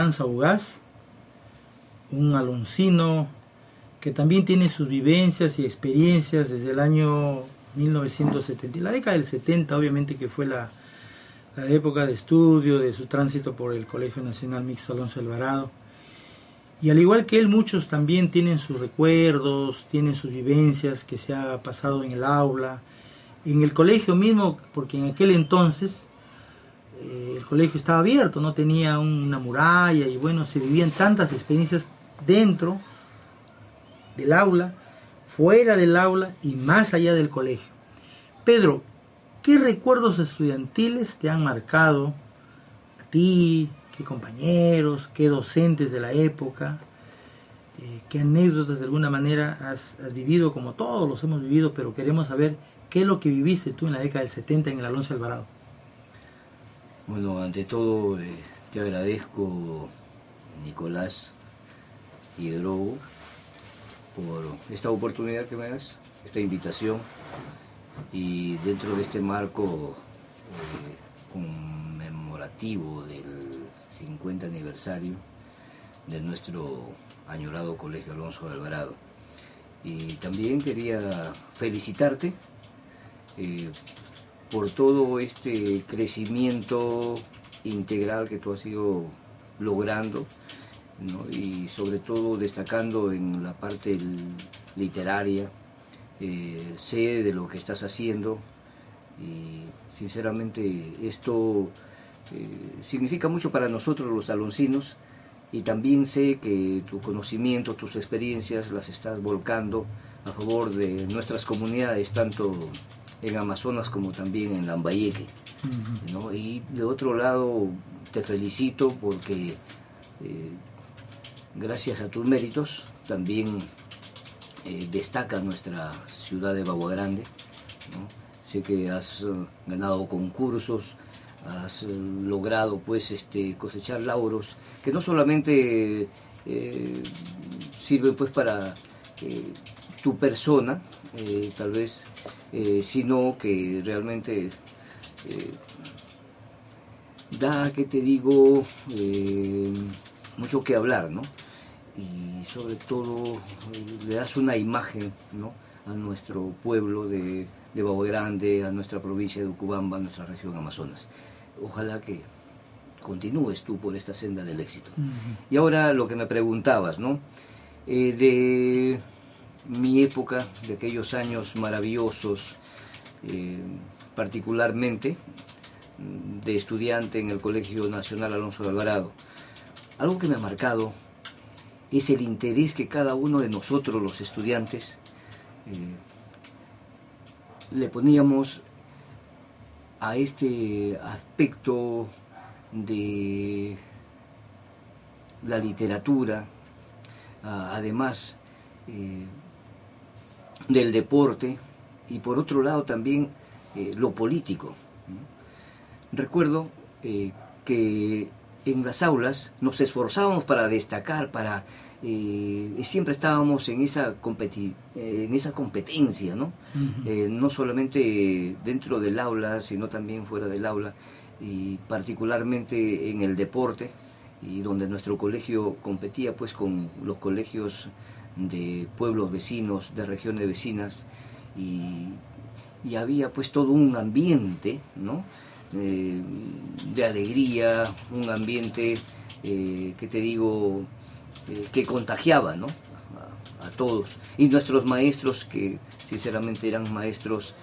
Ugaz, un aloncino que también tiene sus vivencias y experiencias desde el año 1970, la década del 70 obviamente, que fue la época de estudio, de su tránsito por el Colegio Nacional Mixto Alonso Alvarado. Y al igual que él, muchos también tienen sus recuerdos, tienen sus vivencias que se ha pasado en el aula, en el colegio mismo, porque en aquel entonces el colegio estaba abierto, no tenía una muralla, y bueno, se vivían tantas experiencias dentro del aula, fuera del aula y más allá del colegio. Pedro, ¿qué recuerdos estudiantiles te han marcado a ti? ¿Qué compañeros, qué docentes de la época? ¿Qué anécdotas de alguna manera has vivido, como todos los hemos vivido, pero queremos saber qué es lo que viviste tú en la década del 70 en el Alonso Alvarado? Bueno, ante todo te agradezco, Nicolás Hiedrobo, por esta oportunidad que me das, esta invitación, y dentro de este marco conmemorativo del 50 aniversario de nuestro añorado Colegio Alonso Alvarado. Y también quería felicitarte por todo este crecimiento integral que tú has ido logrando, ¿no? Y sobre todo destacando en la parte literaria. Sé de lo que estás haciendo y sinceramente esto significa mucho para nosotros los aloncinos, y también sé que tu conocimiento, tus experiencias las estás volcando a favor de nuestras comunidades, tanto en Amazonas como también en Lambayeque, ¿no? Y de otro lado te felicito porque gracias a tus méritos también destaca nuestra ciudad de Bagua Grande, ¿no? Sé que has ganado concursos, has logrado pues cosechar lauros que no solamente sirven pues para tu persona, tal vez, sino que realmente da, que te digo, mucho que hablar, ¿no? Y sobre todo le das una imagen, ¿no?, a nuestro pueblo de Bagua Grande, a nuestra provincia de Ucubamba, a nuestra región Amazonas. Ojalá que continúes tú por esta senda del éxito. Y ahora lo que me preguntabas, ¿no? De mi época, de aquellos años maravillosos, particularmente de estudiante en el Colegio Nacional Alonso Alvarado. Algo que me ha marcado es el interés que cada uno de nosotros, los estudiantes, le poníamos a este aspecto de la literatura, además del deporte, y por otro lado también lo político, ¿no? Recuerdo que en las aulas nos esforzábamos para destacar, siempre estábamos en esa competencia, ¿no? No solamente dentro del aula, sino también fuera del aula, y particularmente en el deporte, y donde nuestro colegio competía pues con los colegios de pueblos vecinos, de regiones vecinas, y había pues todo un ambiente, ¿no?, de alegría, un ambiente que te digo, que contagiaba, ¿no?, a todos. Y nuestros maestros, que sinceramente eran maestros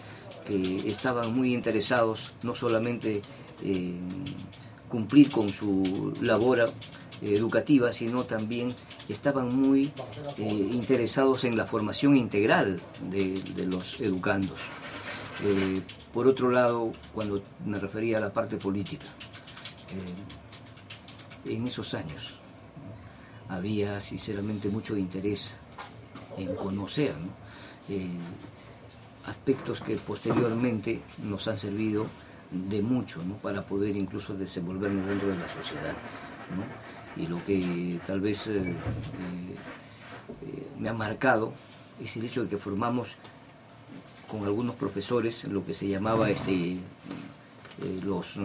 que estaban muy interesados no solamente en cumplir con su labor educativa, sino también estaban muy interesados en la formación integral de los educandos. Por otro lado, cuando me refería a la parte política, en esos años, ¿no?, había sinceramente mucho interés en conocer, ¿no?, aspectos que posteriormente nos han servido de mucho, ¿no?, para poder incluso desenvolvernos dentro de la sociedad, ¿no? Y lo que tal vez me ha marcado es el hecho de que formamos con algunos profesores lo que se llamaba los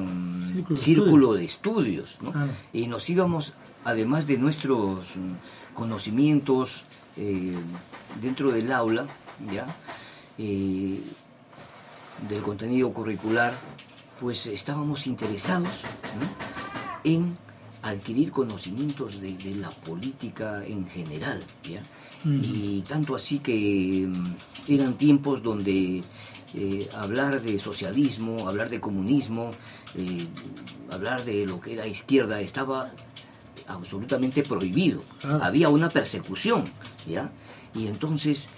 círculo de estudios, ¿no? Claro. Y nos íbamos, además de nuestros conocimientos dentro del aula, ¿ya? Del contenido curricular, pues estábamos interesados, ¿no?, en adquirir conocimientos de la política en general, ¿ya? Y tanto así que eran tiempos donde hablar de socialismo, hablar de comunismo, hablar de lo que era izquierda estaba absolutamente prohibido. Había una persecución, ¿ya? Y entonces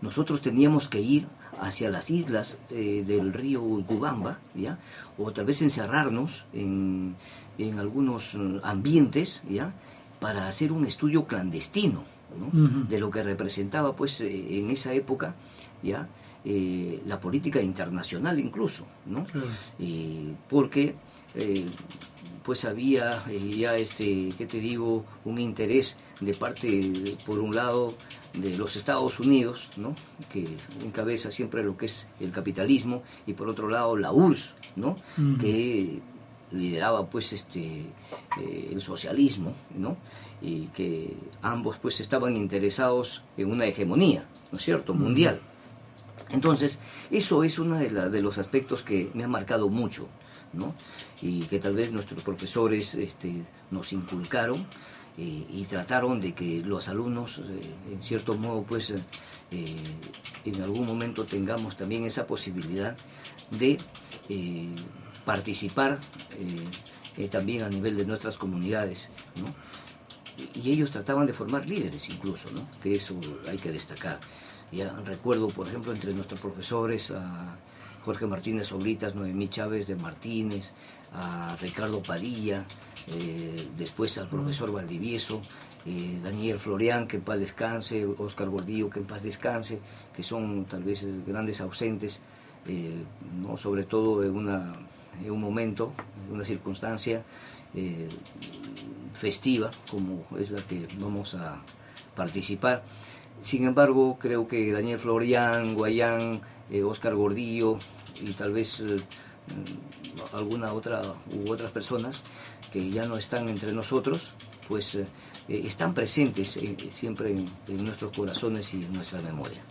nosotros teníamos que ir hacia las islas del río Urubamba, ¿ya? O tal vez encerrarnos en algunos ambientes, ¿ya?, para hacer un estudio clandestino, ¿no?, de lo que representaba, pues, en esa época, ¿ya?, la política internacional incluso, ¿no? Porque pues había ya ¿qué te digo?, un interés de parte, por un lado, de los Estados Unidos, ¿no?, que encabeza siempre lo que es el capitalismo, y por otro lado la URSS, ¿no?, que lideraba, pues, el socialismo, ¿no?, y que ambos, pues, estaban interesados en una hegemonía, ¿no es cierto?, mundial. Entonces, eso es uno de los aspectos que me ha marcado mucho, ¿no?, y que tal vez nuestros profesores nos inculcaron, y trataron de que los alumnos, en cierto modo, pues, en algún momento tengamos también esa posibilidad de participar también a nivel de nuestras comunidades, ¿no? Y ellos trataban de formar líderes incluso, ¿no?, que eso hay que destacar. Ya recuerdo, por ejemplo, entre nuestros profesores a Jorge Martínez Oblitas, Noemí Chávez de Martínez, a Ricardo Padilla, después al profesor Valdivieso, Daniel Florián, que en paz descanse, Óscar Gordillo, que en paz descanse, que son tal vez grandes ausentes, ¿no?, sobre todo en un momento, en una circunstancia festiva como es la que vamos a participar. Sin embargo, creo que Daniel Florián, Guayán, Óscar Gordillo y tal vez otras personas que ya no están entre nosotros, pues están presentes siempre en nuestros corazones y en nuestra memoria.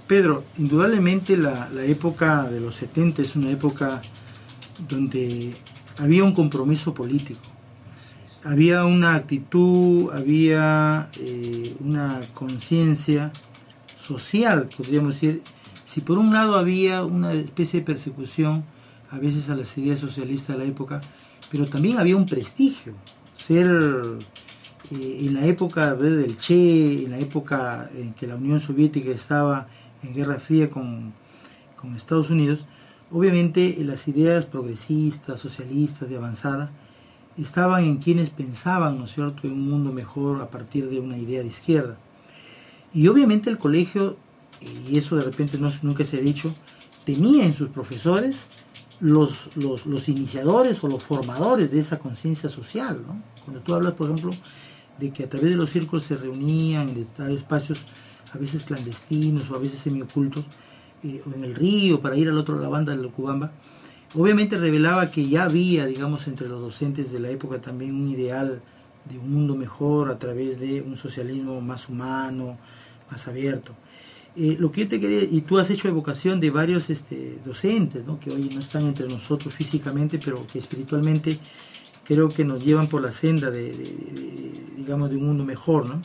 Pedro, indudablemente la época de los 70 es una época donde había un compromiso político, había una actitud, había una conciencia social, podríamos decir. Si por un lado había una especie de persecución a veces a las ideas socialistas de la época, pero también había un prestigio. Ser en la época del Che, en la época en que la Unión Soviética estaba en Guerra Fría con Estados Unidos, obviamente las ideas progresistas, socialistas, de avanzada, estaban en quienes pensaban, ¿no es cierto?, en un mundo mejor a partir de una idea de izquierda. Y obviamente el colegio, y eso de repente nunca se ha dicho, tenía en sus profesores los iniciadores o los formadores de esa conciencia social, ¿no? Cuando tú hablas, por ejemplo, de que a través de los círculos se reunían en espacios a veces clandestinos o a veces semiocultos, o en el río para ir al otro lado, la banda del Urubamba, obviamente revelaba que ya había, digamos, entre los docentes de la época también un ideal de un mundo mejor a través de un socialismo más humano, más abierto. Lo que yo te quería, y tú has hecho evocación de varios docentes, ¿no?, que hoy no están entre nosotros físicamente, pero que espiritualmente creo que nos llevan por la senda digamos, de un mundo mejor, ¿no?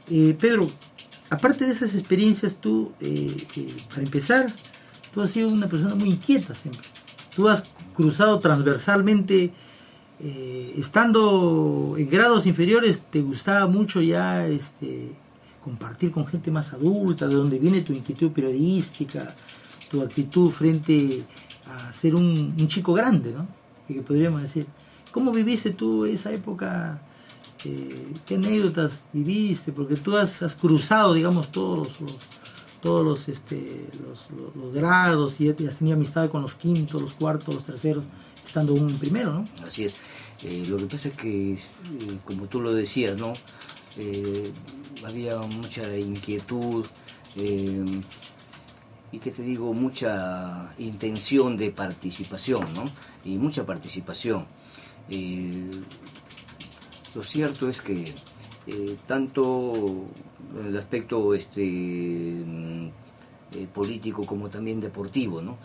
Pedro, aparte de esas experiencias, tú, para empezar, tú has sido una persona muy inquieta siempre. Tú has cruzado transversalmente, estando en grados inferiores, te gustaba mucho ya compartir con gente más adulta, de donde viene tu inquietud periodística, tu actitud frente a ser un chico grande, ¿no?, que podríamos decir. ¿Cómo viviste tú esa época? ¿Qué anécdotas viviste? Porque tú has cruzado, digamos, todos los grados, y has tenido amistad con los quintos, los cuartos, los terceros, estando uno en primero, ¿no? Así es. Lo que pasa es que, como tú lo decías, ¿no?, había mucha inquietud. y que te digo, mucha intención de participación, ¿no? Y mucha participación. Lo cierto es que tanto el aspecto político como también deportivo, ¿no?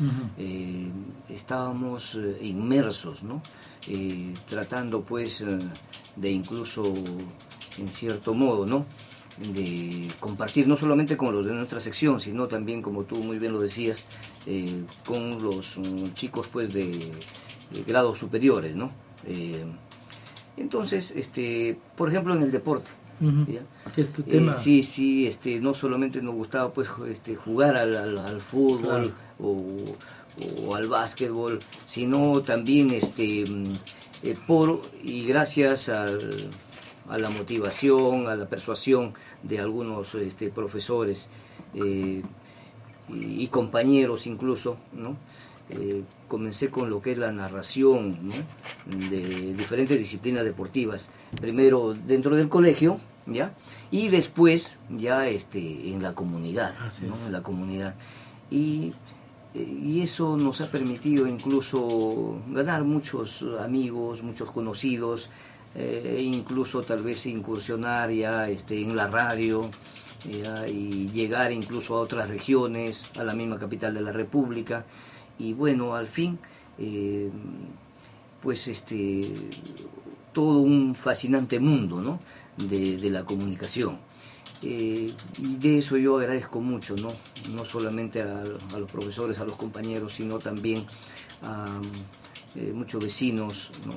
Estábamos inmersos, ¿no? Tratando pues de incluso en cierto modo, ¿no? De compartir no solamente con los de nuestra sección, sino también, como tú muy bien lo decías, con los chicos pues de grados superiores, ¿no? Entonces, por ejemplo, en el deporte, ¿ya? ¿Qué es tu tema? Sí, no solamente nos gustaba pues jugar al fútbol, claro, o al básquetbol, sino también por y gracias a la motivación, a la persuasión de algunos profesores y compañeros incluso, ¿no? Comencé con lo que es la narración, ¿no? De diferentes disciplinas deportivas, primero dentro del colegio, ¿ya? Y después ya en la comunidad, ¿no? En la comunidad. Y eso nos ha permitido incluso ganar muchos amigos, muchos conocidos, incluso tal vez incursionar ya en la radio, y llegar incluso a otras regiones, a la misma capital de la República. Y bueno, al fin, pues todo un fascinante mundo, ¿no? de la comunicación. Y de eso yo agradezco mucho, no solamente a los profesores, a los compañeros, sino también a muchos vecinos, ¿no?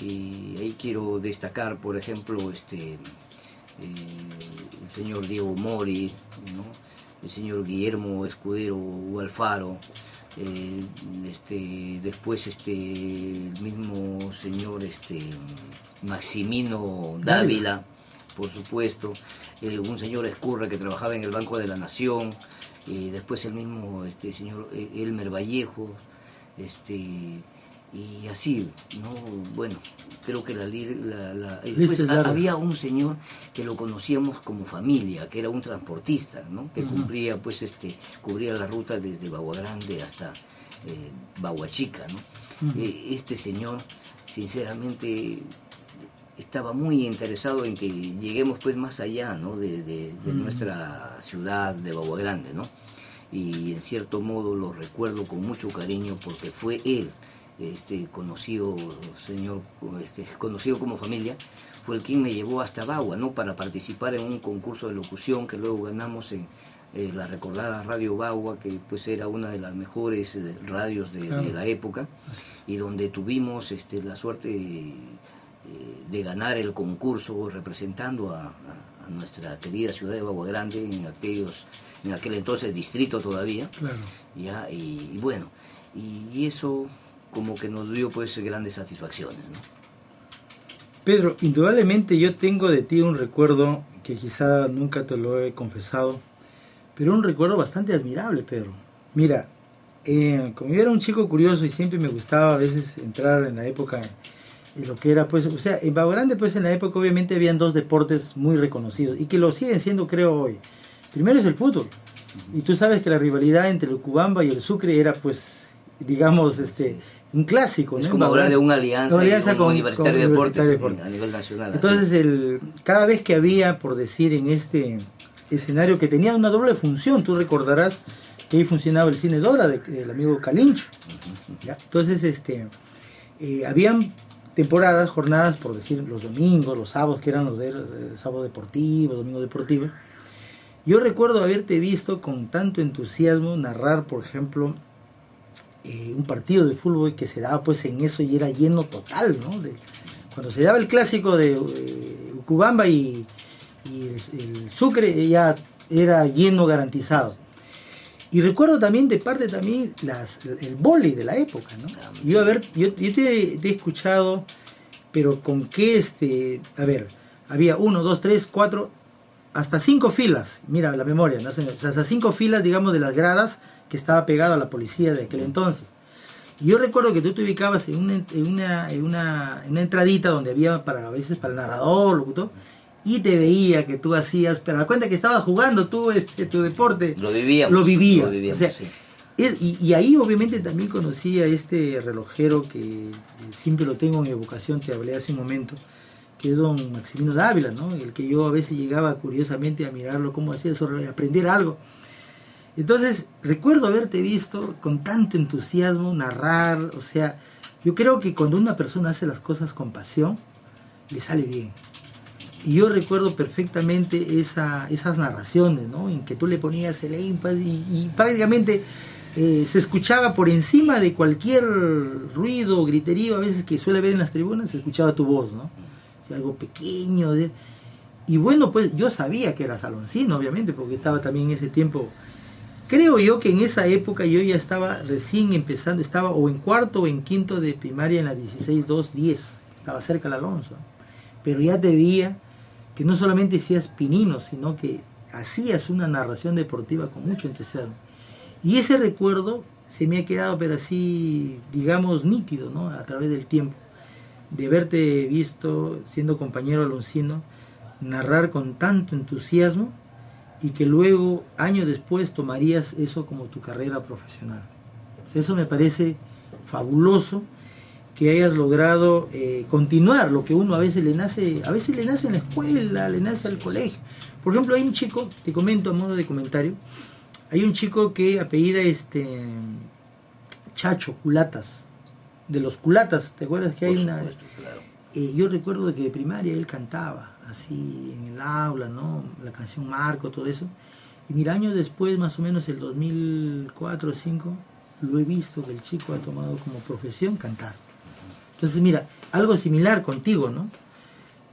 Y ahí quiero destacar, por ejemplo, el señor Diego Mori, ¿no? El señor Guillermo Escudero Alfaro, después el mismo señor Maximino Dávila, por supuesto, un señor Escurra que trabajaba en el Banco de la Nación, después el mismo señor Elmer Vallejos, y así, ¿no? Bueno, creo que después había un señor que lo conocíamos como familia, que era un transportista, ¿no? Que cumplía, pues, cubría la ruta desde Bagua Grande hasta Bagua Chica, ¿no? Este señor, sinceramente, estaba muy interesado en que lleguemos, pues, más allá, ¿no? de nuestra ciudad de Bagua Grande, ¿no? Y en cierto modo lo recuerdo con mucho cariño porque fue él, conocido señor, conocido como familia, fue el quien me llevó hasta Bagua, ¿no? Para participar en un concurso de locución que luego ganamos en la recordada Radio Bagua, que pues era una de las mejores radios de la época, y donde tuvimos la suerte de ganar el concurso representando a nuestra querida ciudad de Bagua Grande, en aquel entonces distrito todavía, claro. ¿Ya? Y bueno, y eso como que nos dio pues grandes satisfacciones, ¿no? Pedro, indudablemente yo tengo de ti un recuerdo que quizá nunca te lo he confesado, pero un recuerdo bastante admirable, Pedro. Mira, como yo era un chico curioso y siempre me gustaba a veces entrar en la época en lo que era, pues, o sea, en Bagua Grande, pues en la época obviamente habían dos deportes muy reconocidos y que lo siguen siendo, creo, hoy. Primero es el fútbol, y tú sabes que la rivalidad entre el Cubamba y el Sucre era, pues, digamos, un clásico, ¿no? Es como hablar de una alianza con Universitario de Deportes a nivel nacional. Entonces, cada vez que había, por decir, en este escenario que tenía una doble función, tú recordarás que ahí funcionaba el Cine Dora del amigo Calincho, ¿ya? Entonces, habían temporadas, jornadas, por decir, los domingos, los sábados, que eran los sábados deportivos, domingos deportivos. Yo recuerdo haberte visto con tanto entusiasmo narrar, por ejemplo, un partido de fútbol que se daba pues en eso y era lleno total, ¿no? Cuando se daba el clásico de Ucubamba y el Sucre, ya era lleno garantizado. Y recuerdo también de parte también el vóley de la época, ¿no? Yo te he escuchado, pero con qué, había 1, 2, 3, 4, hasta 5 filas, mira la memoria, ¿no? Hasta 5 filas, digamos, de las gradas que estaba pegado a la policía de aquel entonces. Y yo recuerdo que tú te ubicabas en una entradita donde había a veces para el narrador, locutor, y te veía que tú hacías, pero a cuenta que estabas jugando tú tu deporte. Lo vivíamos. Lo vivías. O sea, sí. Y ahí obviamente también conocí a este relojero que siempre lo tengo en evocación, te hablé hace un momento, que es don Maximino Dávila, ¿no? El que yo a veces llegaba curiosamente a mirarlo cómo hacía eso, a aprender algo. Entonces, recuerdo haberte visto con tanto entusiasmo narrar, o sea, yo creo que cuando una persona hace las cosas con pasión, le sale bien. Y yo recuerdo perfectamente esas narraciones, ¿no? En que tú le ponías el énfasis y prácticamente se escuchaba por encima de cualquier ruido o griterío a veces que suele haber en las tribunas, se escuchaba tu voz, ¿no? O sea, algo pequeño. Y bueno, pues yo sabía que eras aloncino, obviamente, porque estaba también en ese tiempo. Creo yo que en esa época yo ya estaba recién empezando, estaba o en cuarto o en quinto de primaria en la 16-2-10, estaba cerca del Alonso. Pero ya te veía que no solamente hacías pininos, sino que hacías una narración deportiva con mucho entusiasmo. Y ese recuerdo se me ha quedado, pero así, digamos, nítido, ¿no? A través del tiempo, de haberte visto, siendo compañero aloncino, narrar con tanto entusiasmo y que luego, años después, tomarías eso como tu carrera profesional. O sea, eso me parece fabuloso, que hayas logrado continuar lo que uno a veces le nace en la escuela, le nace al colegio. Por ejemplo, hay un chico, te comento a modo de comentario, hay un chico que apellida Chacho Culatas, de los Culatas, ¿te acuerdas que hay Por una? supuesto, claro. Yo recuerdo que de primaria él cantaba, así en el aula, ¿no? La canción Marco, todo eso. Y mira, años después, más o menos el 2004 o 2005, lo he visto que el chico ha tomado como profesión cantar. Entonces, mira, algo similar contigo, ¿no?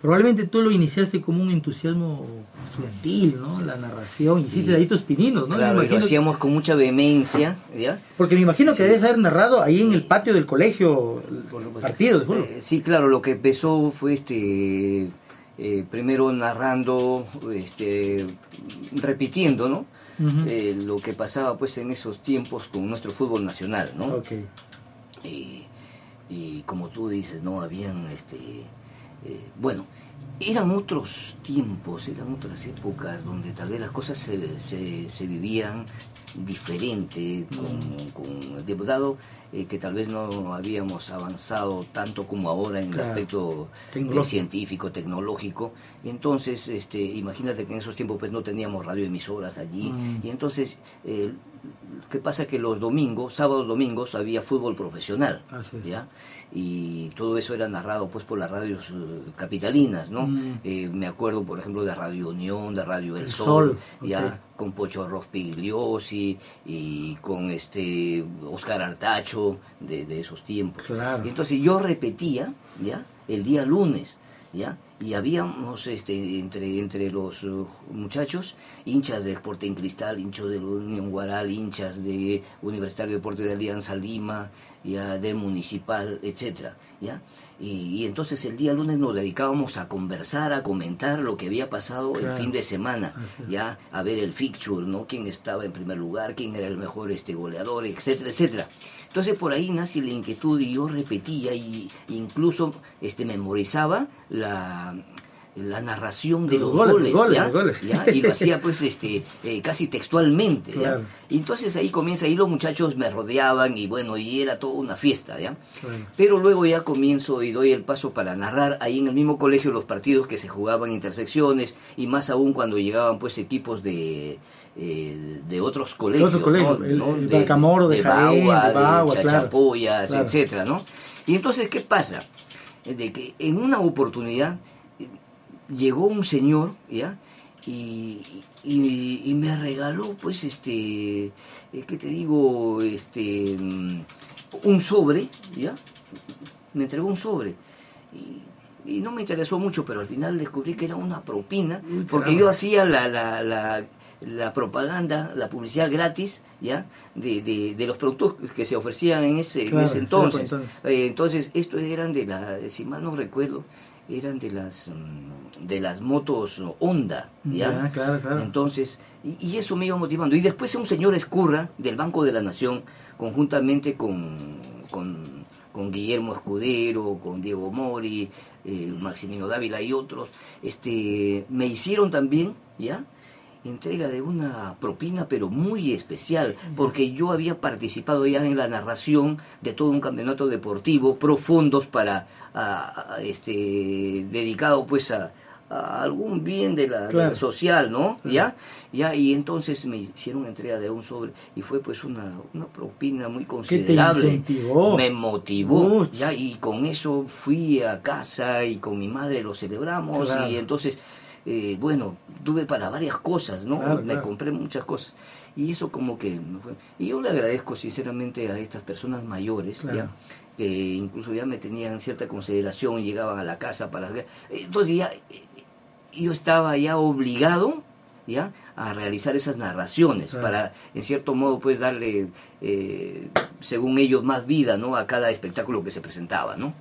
Probablemente tú lo iniciaste como un entusiasmo estudiantil, ¿no? La narración, hiciste ahí tus pininos, ¿no? Claro, y lo hacíamos con mucha vehemencia, ¿ya? Porque me imagino que debes haber narrado ahí en el patio del colegio partidos, ¿no? Sí, claro, lo que empezó fue primero narrando, repitiendo, ¿no? Uh-huh. Lo que pasaba pues en esos tiempos con nuestro fútbol nacional, ¿no? Okay. Y como tú dices, ¿no? Habían, bueno, eran otros tiempos, eran otras épocas donde tal vez las cosas se vivían diferente con el diputado, que tal vez no habíamos avanzado tanto como ahora en el aspecto científico, tecnológico. Entonces, imagínate que en esos tiempos pues no teníamos radioemisoras allí, y entonces ¿qué pasa? Que los domingos, sábados, domingos, había fútbol profesional, ¿ya? Y todo eso era narrado pues por las radios capitalinas, ¿no? Me acuerdo, por ejemplo, de Radio Unión, de Radio El Sol, ya, con Pocho Rospigliosi y con Oscar Artacho de esos tiempos. Claro. Y entonces yo repetía, ¿ya? El día lunes, ¿ya? Y habíamos entre los muchachos hinchas de Sporting Cristal, hinchas de la Unión Guaral, hinchas de Universitario de Deportes de Alianza Lima, ya, de Municipal, etcétera, ¿ya? Y entonces el día lunes nos dedicábamos a conversar, a comentar lo que había pasado el fin de semana, ya, a ver el fixture, ¿no? Quién estaba en primer lugar, quién era el mejor goleador, etcétera, etcétera. Entonces por ahí nace la inquietud y yo repetía y incluso memorizaba la narración de los goles, ¿ya? Y lo hacía pues casi textualmente, claro. ¿ya? Y entonces ahí comienza, y los muchachos me rodeaban y bueno, y era toda una fiesta, ¿ya? Claro. Pero luego ya comienzo y doy el paso para narrar ahí en el mismo colegio los partidos que se jugaban intersecciones, y más aún cuando llegaban pues equipos de otros colegios, ¿no? El Balcamoro, de Bagua, de Chachapoyas, claro. etcétera, ¿no? Y entonces, ¿qué pasa? De que en una oportunidad llegó un señor, ¿ya? Y me regaló, pues, ¿qué te digo? Un sobre, ¿ya? Me entregó un sobre. Y no me interesó mucho, pero al final descubrí que era una propina, porque yo hacía la propaganda, la publicidad gratis, ¿ya? De los productos que se ofrecían en ese entonces. Entonces, estos eran si mal no recuerdo, eran de las motos Honda, ¿ya? Claro. Entonces, y eso me iba motivando. Y después un señor Escurra, del Banco de la Nación, conjuntamente con con Guillermo Escudero, con Diego Mori, Maximino Dávila y otros, me hicieron también, ¿ya?, entrega de una propina, pero muy especial, porque yo había participado ya en la narración de todo un campeonato deportivo, profundos para dedicado pues a algún bien de la social, ¿no? ¿Ya? Y entonces me hicieron entrega de un sobre y fue pues una propina muy considerable. ¿Qué te incentivó? Me motivó, ¿ya? Y con eso fui a casa y con mi madre lo celebramos, y entonces bueno, tuve para varias cosas, ¿no? Me compré muchas cosas. Y eso como que me fue. Y yo le agradezco sinceramente a estas personas mayores, ¿ya?, que incluso ya me tenían cierta consideración, llegaban a la casa para... Entonces ya yo estaba ya obligado, ¿ya?, a realizar esas narraciones, para, en cierto modo, pues darle, según ellos, más vida, ¿no?, a cada espectáculo que se presentaba, ¿no?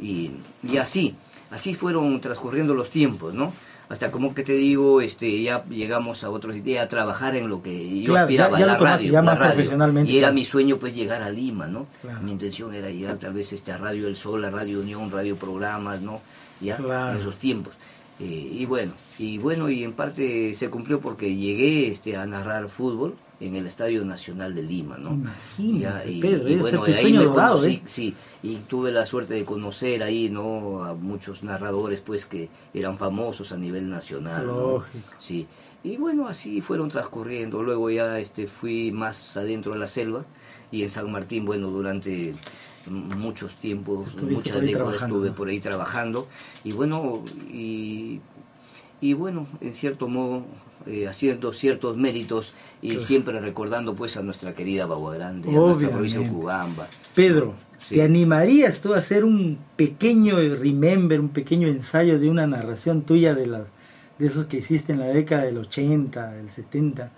Y así fueron transcurriendo los tiempos, ¿no? Hasta, como que te digo, ya llegamos a otros días a trabajar en lo que yo aspiraba, ya la radio, ya más profesionalmente. Y era mi sueño pues llegar a Lima, ¿no? Mi intención era llegar tal vez a Radio El Sol, a Radio Unión, Radio Programas, ¿no? Ya, en esos tiempos. Y bueno, y en parte se cumplió porque llegué a narrar fútbol en el Estadio Nacional de Lima, ¿no? Imagínate, Pedro, y bueno, ahí me conocí, sí, y tuve la suerte de conocer ahí, ¿no?, a muchos narradores, pues, que eran famosos a nivel nacional, ¿no? Sí, y bueno, así fueron transcurriendo. Luego ya fui más adentro de la selva, y en San Martín, bueno, durante muchos tiempos, muchas décadas estuve por ahí trabajando, y bueno, y bueno, en cierto modo, haciendo ciertos méritos y siempre recordando pues a nuestra querida Bagua Grande, a nuestra provincia de Cubamba. Pedro, ¿te animarías tú a hacer un pequeño remember, un pequeño ensayo de una narración tuya de esos que hiciste en la década del 80, del 70?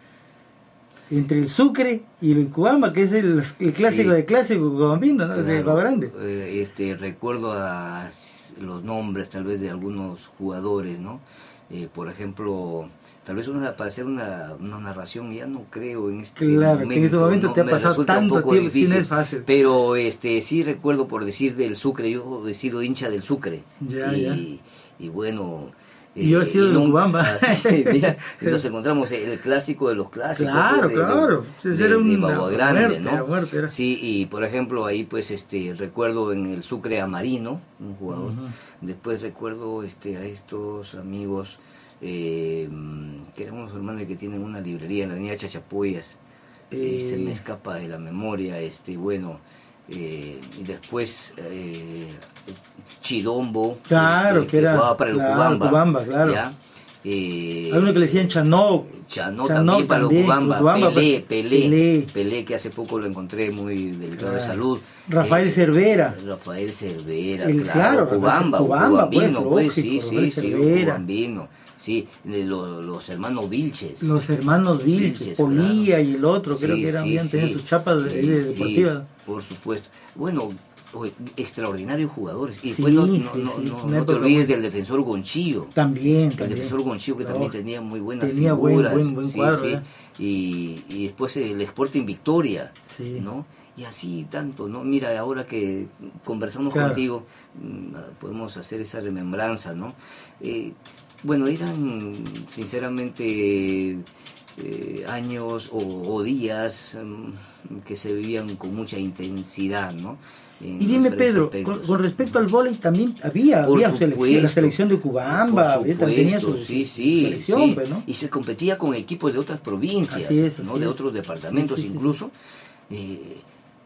Entre el Sucre y el Cubamba, que es el clásico de clásico cubambino, ¿no? De Bagua Grande. Recuerdo a los nombres tal vez de algunos jugadores, ¿no? Por ejemplo, tal vez para hacer una narración, ya no creo en este momento. Que en ese momento, ¿no?, te ha pasado tanto tiempo, difícil, sí, no es fácil. Pero sí recuerdo, por decir, del Sucre, yo he sido hincha del Sucre. Y bueno... Y yo he sido de Cubamba. Mira, nos encontramos el clásico de los clásicos. Claro. De Bagua Grande, ¿no? Muerte. Sí, y por ejemplo ahí pues recuerdo en el Sucre a Marino, un jugador. Después recuerdo a estos amigos que eran unos hermanos que tienen una librería en la avenida Chachapoyas. Se me escapa de la memoria, bueno... y después Chidombo, que era, jugaba para el Cubamba, ¿ya? Hay uno que le decían Chanó también para los Cubamba, Pelé, que hace poco lo encontré muy delicado de salud. Rafael Cervera, cubambino, pues, sí, cubambino. Sí, los hermanos Vilches. Polía y el otro, creo que habían tenido sus chapas deportivas. Por supuesto. Bueno, extraordinarios jugadores. Y después no te olvides del defensor Gonchillo. También. El defensor Gonchillo, que también tenía muy buenas figuras. Buen cuadro. Y después el Sporting Victoria, ¿no? Y así tanto, ¿no? Mira, ahora que conversamos contigo, podemos hacer esa remembranza, ¿no? Bueno, eran sinceramente años o días que se vivían con mucha intensidad, ¿no? Y dime, Pedro, con respecto al vóley también había la selección de Cubamba, tenía su selección, ¿no? Y se competía con equipos de otras provincias, ¿no? De otros departamentos incluso.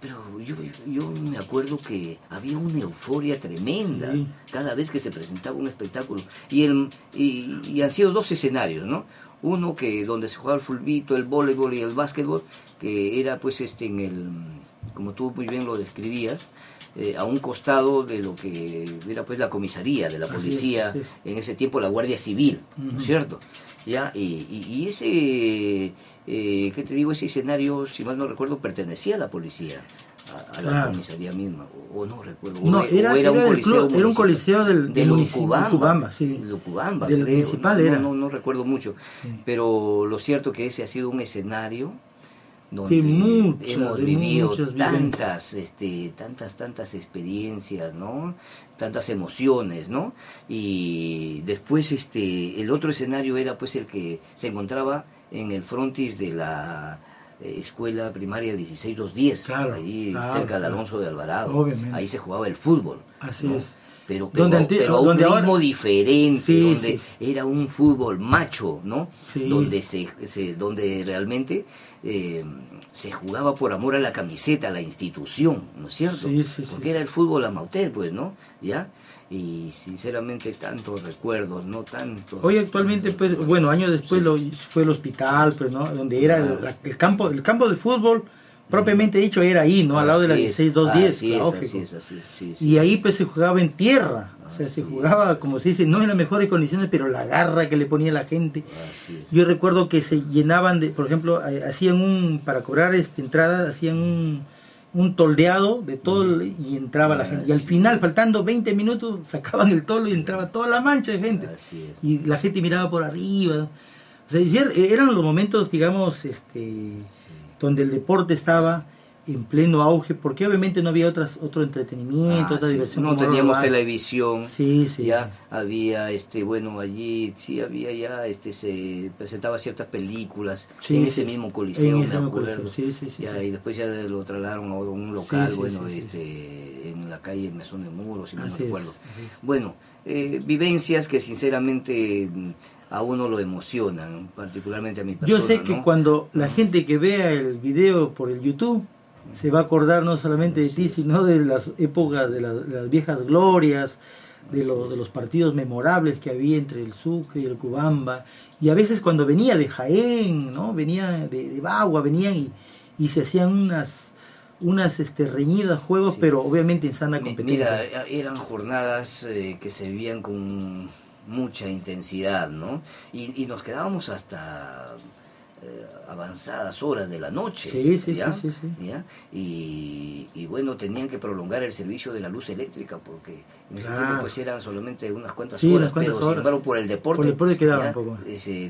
Pero yo me acuerdo que había una euforia tremenda cada vez que se presentaba un espectáculo. Y han sido dos escenarios, ¿no? Uno donde se jugaba el fulbito, el voleibol y el básquetbol, que era pues como tú muy bien lo describías, a un costado de lo que era pues la comisaría de la policía, en ese tiempo la Guardia Civil, ¿no es cierto? ¿Ya? Y ese, ¿qué te digo? Ese escenario, si mal no recuerdo, pertenecía a la policía, a la comisaría misma, o no recuerdo. Era un coliseo del Cubamba, del municipal era. No recuerdo mucho, pero lo cierto que ese ha sido un escenario donde hemos de vivido muchas tantas experiencias, ¿no? Tantas emociones, ¿no? Y después el otro escenario era pues el que se encontraba en el frontis de la escuela primaria 16210, claro, ahí claro, cerca de claro. Alonso de Alvarado. Obviamente. Ahí se jugaba el fútbol. Así ¿no? es. Pero Donde a un ritmo ahora, diferente, sí, donde sí, era un fútbol macho, ¿no? sí. Donde realmente se jugaba por amor a la camiseta, a la institución, ¿no es cierto? Sí, sí, porque sí, era el fútbol amateur, pues, ¿no? ¿Ya? Y sinceramente tantos recuerdos, ¿no? Tantos. Hoy actualmente, pues, bueno, años después fue el hospital, pues, ¿no? Donde era el campo de fútbol, propiamente dicho, era ahí, ¿no? Al lado de la 16210, sí. Y ahí, pues, se jugaba en tierra. O sea, se jugaba, como se dice, no en las mejores condiciones, pero la garra que le ponía la gente. Yo recuerdo que se llenaban de, por ejemplo, hacían para cobrar entrada, hacían un toldeado de todo y entraba la gente. Y al final, faltando 20 minutos, sacaban el toldo y entraba toda la mancha de gente. Y la gente miraba por arriba. O sea, eran los momentos, digamos, donde el deporte estaba en pleno auge, porque obviamente no había otro entretenimiento, otra diversión. No teníamos televisión, sí, había, bueno, allí sí había ya, se presentaba ciertas películas en ese mismo coliseo, me acuerdo. Y después ya lo trasladaron a un local, en la calle Mesón de Muros, si no me recuerdo. Bueno, vivencias que sinceramente a uno lo emocionan, particularmente a mi persona. Yo sé que cuando la gente que vea el video por el YouTube se va a acordar no solamente de ti, sino de las épocas, de las viejas glorias, de los partidos memorables que había entre el Sucre y el Cubamba, y a veces cuando venía de Jaén, ¿no? Venía de Bagua, venían y se hacían unas reñidas juegos, pero obviamente en sana competencia. Mira, eran jornadas que se vivían con mucha intensidad, ¿no? Y nos quedábamos hasta avanzadas horas de la noche. ¿Ya? Y bueno, tenían que prolongar el servicio de la luz eléctrica porque en ese tiempo pues eran solamente unas cuantas horas, pero sin embargo por el deporte quedaba un poco.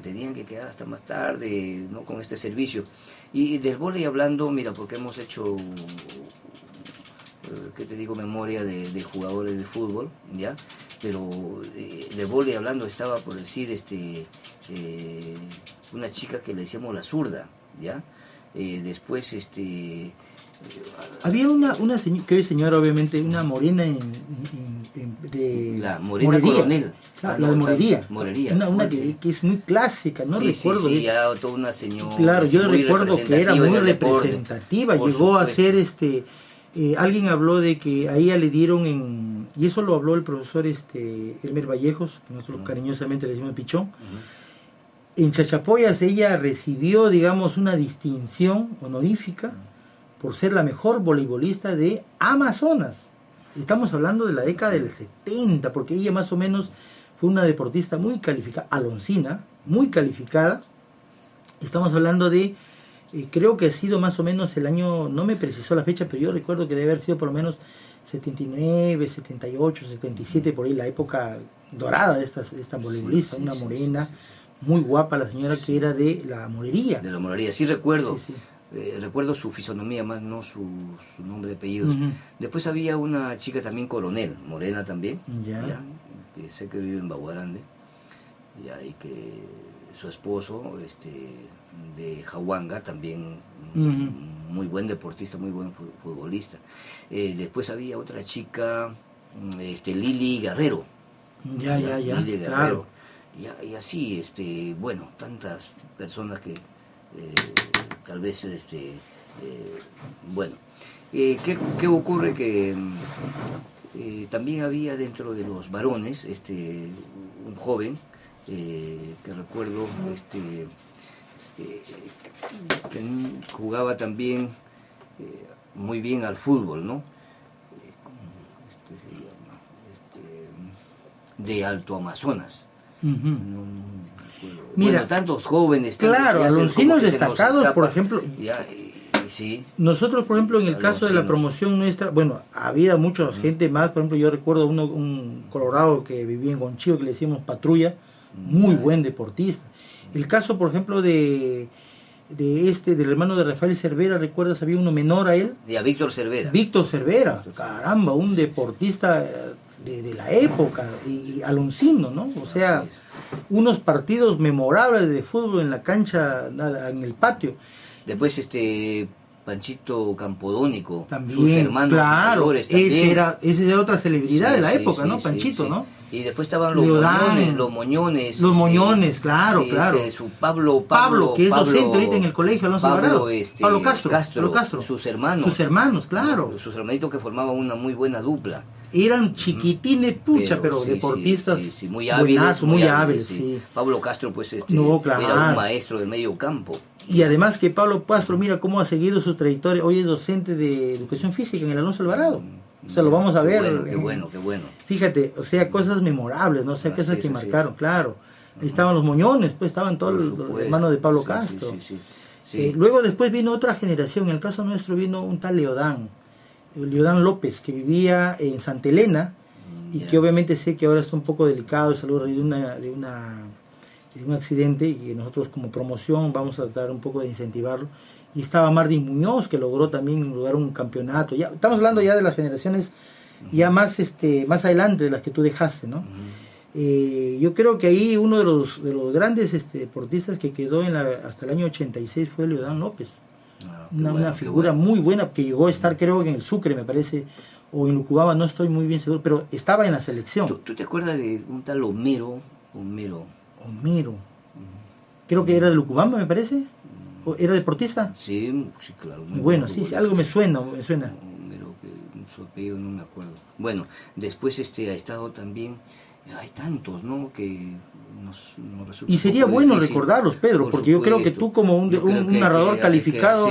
Tenían que quedar hasta más tarde, ¿no? Con este servicio. Y del vóley hablando, mira, porque hemos hecho ¿qué te digo? Memoria de jugadores de fútbol, ¿ya? Pero de vóley hablando estaba, por decir, una chica que le decíamos la zurda, ¿ya? Después, había una señora, obviamente, una morena de la morena coronel. La de Morería. Una que es muy clásica, no recuerdo. Sí, ya toda una señora. Claro, yo recuerdo que era muy representativa, llegó a ser alguien habló de que a ella le dieron y eso lo habló el profesor Elmer Vallejos, que nosotros cariñosamente le decimos Pichón. En Chachapoyas ella recibió, digamos, una distinción honorífica por ser la mejor voleibolista de Amazonas. Estamos hablando de la década del 70, porque ella más o menos fue una deportista muy calificada, aloncina, muy calificada. Estamos hablando de creo que ha sido más o menos el año, no me precisó la fecha, pero yo recuerdo que debe haber sido por lo menos 79, 78, 77, por ahí, la época dorada de esta voleibolista, una morena, muy guapa la señora que era de la Morería. De la Morería, sí recuerdo. Recuerdo su fisonomía, más no su nombre y apellidos. Después había una chica también coronel, morena también, ¿ya? Que sé que vive en Baguarande, ¿ya? Y que su esposo, de Jahuanga, también muy buen deportista, muy buen futbolista. Después había otra chica, Lili Guerrero. Lili Guerrero. Claro. Y así, bueno, tantas personas que tal vez, bueno. ¿Qué ocurre? Que también había dentro de los varones un joven que recuerdo que jugaba también muy bien al fútbol, ¿no? ¿Cómo se llama? De Alto Amazonas. Mira, bueno, tantos jóvenes. Claro, aloncinos destacados, por ejemplo. Sí. Nosotros, por ejemplo, en el caso de la promoción nuestra, bueno, había mucha gente más. Por ejemplo, yo recuerdo un colorado que vivía en Gonchillo, que le decíamos Patrulla, muy buen deportista. El caso, por ejemplo, de del hermano de Rafael Cervera, ¿recuerdas? Había uno menor a él. Y a Víctor Cervera. Víctor Cervera, caramba, un deportista de la época, y aloncino, ¿no? O sea, unos partidos memorables de fútbol en la cancha, en el patio. Después Panchito Campodónico, También, sus hermanos mayores también. Esa era otra celebridad Sí, de la sí, época, sí, ¿no? sí, Panchito, sí. ¿no? Y después estaban los Leodán, Moñones. Los Moñones, claro, sí, claro. Su Pablo, que es docente ahorita en el colegio Alonso Alvarado. Pablo Castro. Sus hermanos, claro. Sus hermanitos que formaban una muy buena dupla. Eran chiquitines, pucha, pero sí, deportistas sí, muy hábiles. muy hábiles, sí. Pablo Castro, pues, No, claro. era un maestro del medio campo. Y además que Pablo Castro, mira cómo ha seguido su trayectoria. Hoy es docente de educación física en el Alonso Alvarado. O sea, lo vamos a ver. Qué bueno. Fíjate, o sea, cosas memorables, ¿no? O sea, cosas que marcaron, claro. Ahí estaban los Moñones, pues estaban todos los hermanos de Pablo Castro. Sí. Luego después vino otra generación. En el caso nuestro vino un tal Leodán López, que vivía en Santa Elena, y que obviamente sé que ahora está un poco delicado de salud de un accidente, y que nosotros como promoción vamos a tratar un poco de incentivarlo. Y estaba Martín Muñoz, que logró también lograr un campeonato. Ya estamos hablando ya de las generaciones ya más adelante de las que tú dejaste, ¿no? Yo creo que ahí uno de los grandes deportistas que quedó hasta el año 86 fue Leodán López. Una figura muy buena, que llegó a estar, creo que en el Sucre, me parece, o en Lucubamba, no estoy muy bien seguro, pero estaba en la selección. ¿Tú te acuerdas de un tal Homero? Creo que era de Lucubamba, me parece. ¿O era deportista? Sí, claro. Muy bueno, sí, algo me suena. Homero, su apellido no me acuerdo. Bueno, después ha estado también, hay tantos, ¿no? Que nos resulta. Y sería bueno recordarlos, Pedro, porque yo creo que tú como un narrador calificado,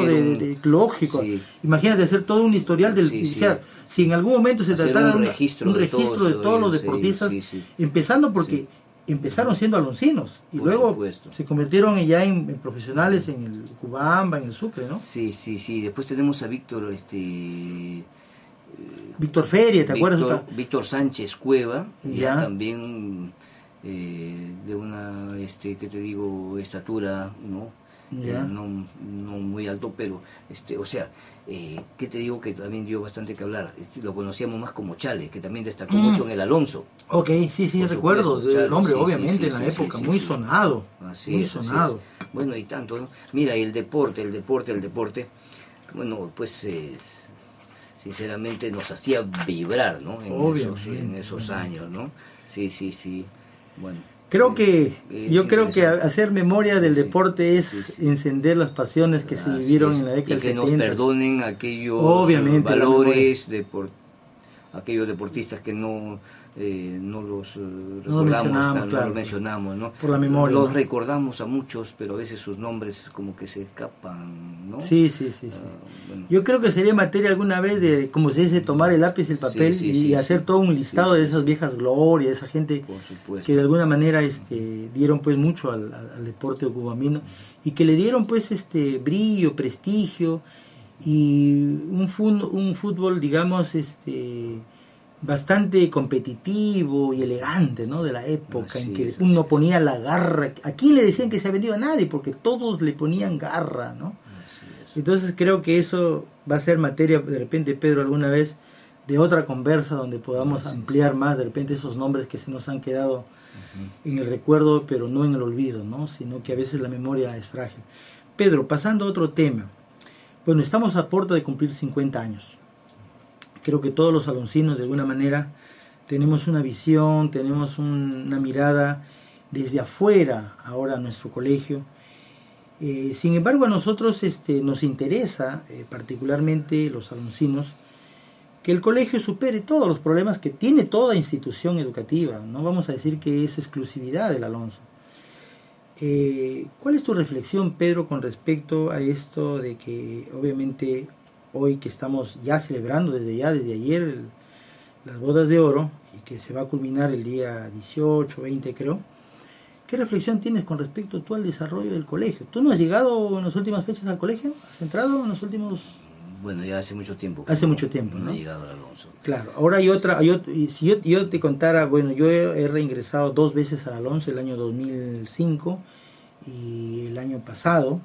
lógico, imagínate hacer todo un historial del... O sea, si en algún momento se tratara un registro de todos los deportistas, empezando porque empezaron siendo aloncinos y luego se convirtieron ya en profesionales en el Cubamba, en el Sucre, ¿no? Sí. Después tenemos a Víctor, Víctor Feria, ¿te acuerdas? Víctor Sánchez Cueva, ya también de una, ¿qué te digo? Estatura, ¿no? No muy alto, pero, o sea, ¿qué te digo? Que también dio bastante que hablar. Lo conocíamos más como Chale, que también destacó mucho en el Alonso. Ok, sí, recuerdo el nombre, obviamente, en la época, muy sonado. Muy sonado. Bueno, y tanto, ¿no? Mira, y el deporte, bueno, pues sinceramente nos hacía vibrar, ¿no? En esos años, ¿no? Sí, bueno. Creo que hacer memoria del deporte es encender las pasiones que se vivieron en la década del 70. Y que nos perdonen aquellos valores, aquellos deportistas que no los recordamos, no los mencionamos, ¿no? Por la memoria. Los recordamos a muchos, pero a veces sus nombres como que se escapan, ¿no? Sí. Bueno. Yo creo que sería materia alguna vez de, como se dice, tomar el lápiz y el papel y hacer todo un listado de esas viejas glorias, esa gente que de alguna manera dieron pues mucho al deporte cubamino y que le dieron pues brillo, prestigio y un fútbol, digamos, bastante competitivo y elegante, ¿no? De la época en que uno ponía la garra. Aquí le decían que se ha vendido a nadie porque todos le ponían garra, ¿no? Entonces creo que eso va a ser materia de repente, Pedro, alguna vez de otra conversa donde podamos ampliar más de repente esos nombres que se nos han quedado en el recuerdo, pero no en el olvido, ¿no? Sino que a veces la memoria es frágil. Pedro, pasando a otro tema. Bueno, estamos a puerta de cumplir 50 años. Creo que todos los aloncinos de alguna manera tenemos una visión, tenemos una mirada desde afuera ahora a nuestro colegio. Sin embargo, a nosotros nos interesa, particularmente los aloncinos, que el colegio supere todos los problemas que tiene toda institución educativa. No vamos a decir que es exclusividad del Alonso. ¿Cuál es tu reflexión, Pedro, con respecto a esto de que obviamente hoy que estamos ya celebrando desde ayer las bodas de oro y que se va a culminar el día 18, 20 creo? ¿Qué reflexión tienes con respecto tú al desarrollo del colegio? ¿Tú no has llegado en las últimas fechas al colegio? ¿Has entrado en los últimos...? Bueno, ya hace mucho tiempo. Hace mucho tiempo, ¿no? No he llegado al Alonso. Claro. Ahora hay otra... si yo te contara, bueno, yo he reingresado 2 veces al Alonso, el año 2005 y el año pasado.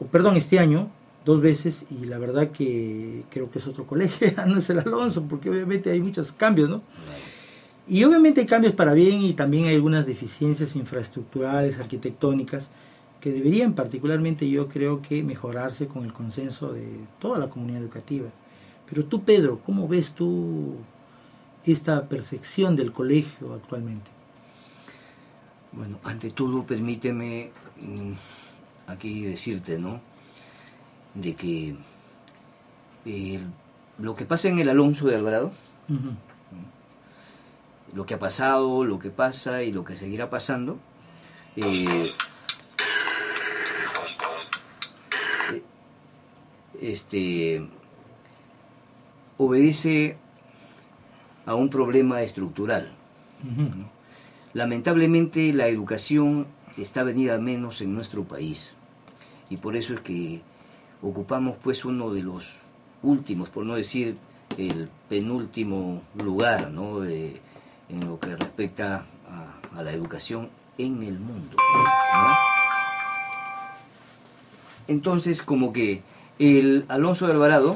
perdón, este año, 2 veces, y la verdad que creo que es otro colegio, no es el Alonso, porque obviamente hay muchos cambios, ¿no? Y obviamente hay cambios para bien y también hay algunas deficiencias infraestructurales, arquitectónicas, que deberían particularmente yo creo que mejorarse con el consenso de toda la comunidad educativa. Pero tú, Pedro, ¿cómo ves tú esta percepción del colegio actualmente? Bueno, ante todo permíteme aquí decirte, ¿no? De que lo que pasa en el Alonso de Alvarado, Uh-huh. lo que ha pasado, lo que pasa y lo que seguirá pasando, obedece a un problema estructural. Uh-huh. ¿No? Lamentablemente la educación está venida a menos en nuestro país y por eso es que ocupamos pues uno de los últimos, por no decir el penúltimo lugar, ¿no? En lo que respecta a la educación en el mundo, ¿no? Entonces como que el Alonso de Alvarado,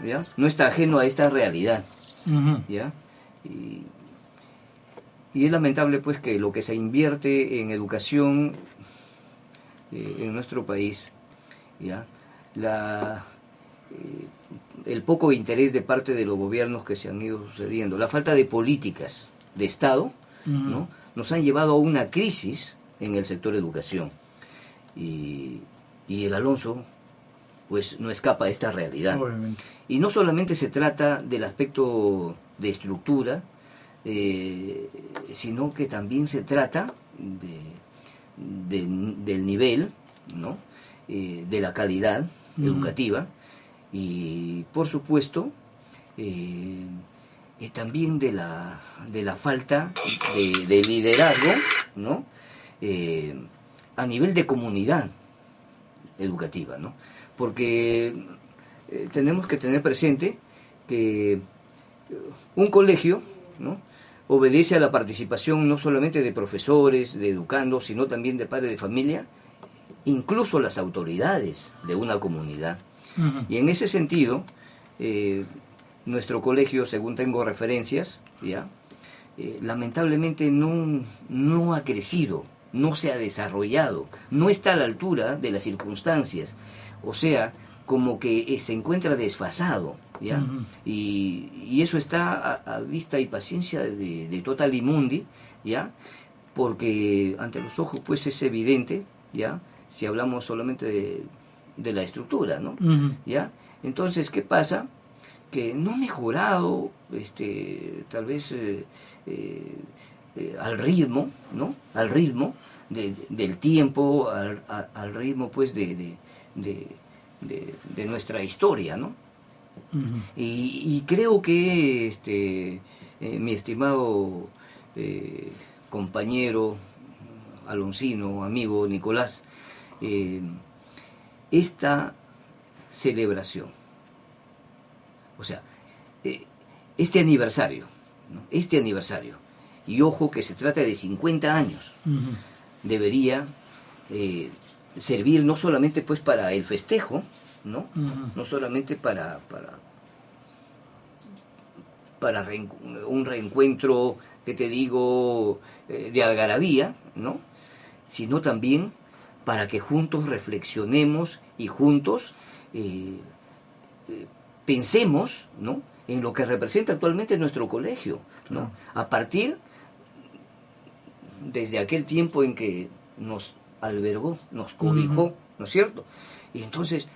¿ya?, no está ajeno a esta realidad, Uh-huh. ¿ya? Y es lamentable pues que lo que se invierte en educación en nuestro país, ¿ya?, el poco interés de parte de los gobiernos que se han ido sucediendo, la falta de políticas de Estado, Uh-huh, ¿no?, nos han llevado a una crisis en el sector educación. Y el Alonso pues no escapa a esta realidad. obviamente. Y no solamente se trata del aspecto de estructura, sino que también se trata del nivel, ¿no?, de la calidad Uh-huh. educativa y por supuesto también de la falta de liderazgo, ¿no?, a nivel de comunidad educativa, ¿no? Porque tenemos que tener presente que un colegio, ¿no?, obedece a la participación no solamente de profesores, de educandos, sino también de padres de familia, incluso las autoridades de una comunidad. Uh-huh. Y en ese sentido, nuestro colegio, según tengo referencias, ¿ya?, lamentablemente no ha crecido, no se ha desarrollado, no está a la altura de las circunstancias. O sea, como que se encuentra desfasado, ¿ya? Uh-huh. Y eso está a vista y paciencia de Totalimundi, ¿ya? Porque ante los ojos pues es evidente, ¿ya?, si hablamos solamente de la estructura, ¿no? Uh-huh. ¿Ya? Entonces, ¿qué pasa? Que no ha mejorado, tal vez al ritmo, ¿no?, al ritmo del tiempo, al ritmo pues de nuestra historia, ¿no? Uh-huh. Y creo que mi estimado compañero aloncino, amigo Nicolás, esta celebración, o sea, este aniversario, ¿no?, este aniversario, y ojo que se trata de 50 años, Uh-huh. debería servir no solamente pues para el festejo, ¿no? Uh-huh. No solamente para un reencuentro, que te digo, de algarabía, ¿no?, sino también para que juntos reflexionemos y juntos pensemos, ¿no?, en lo que representa actualmente nuestro colegio, ¿no? A partir desde aquel tiempo en que nos albergó, nos cobijó, Uh-huh. ¿no es cierto? Y entonces,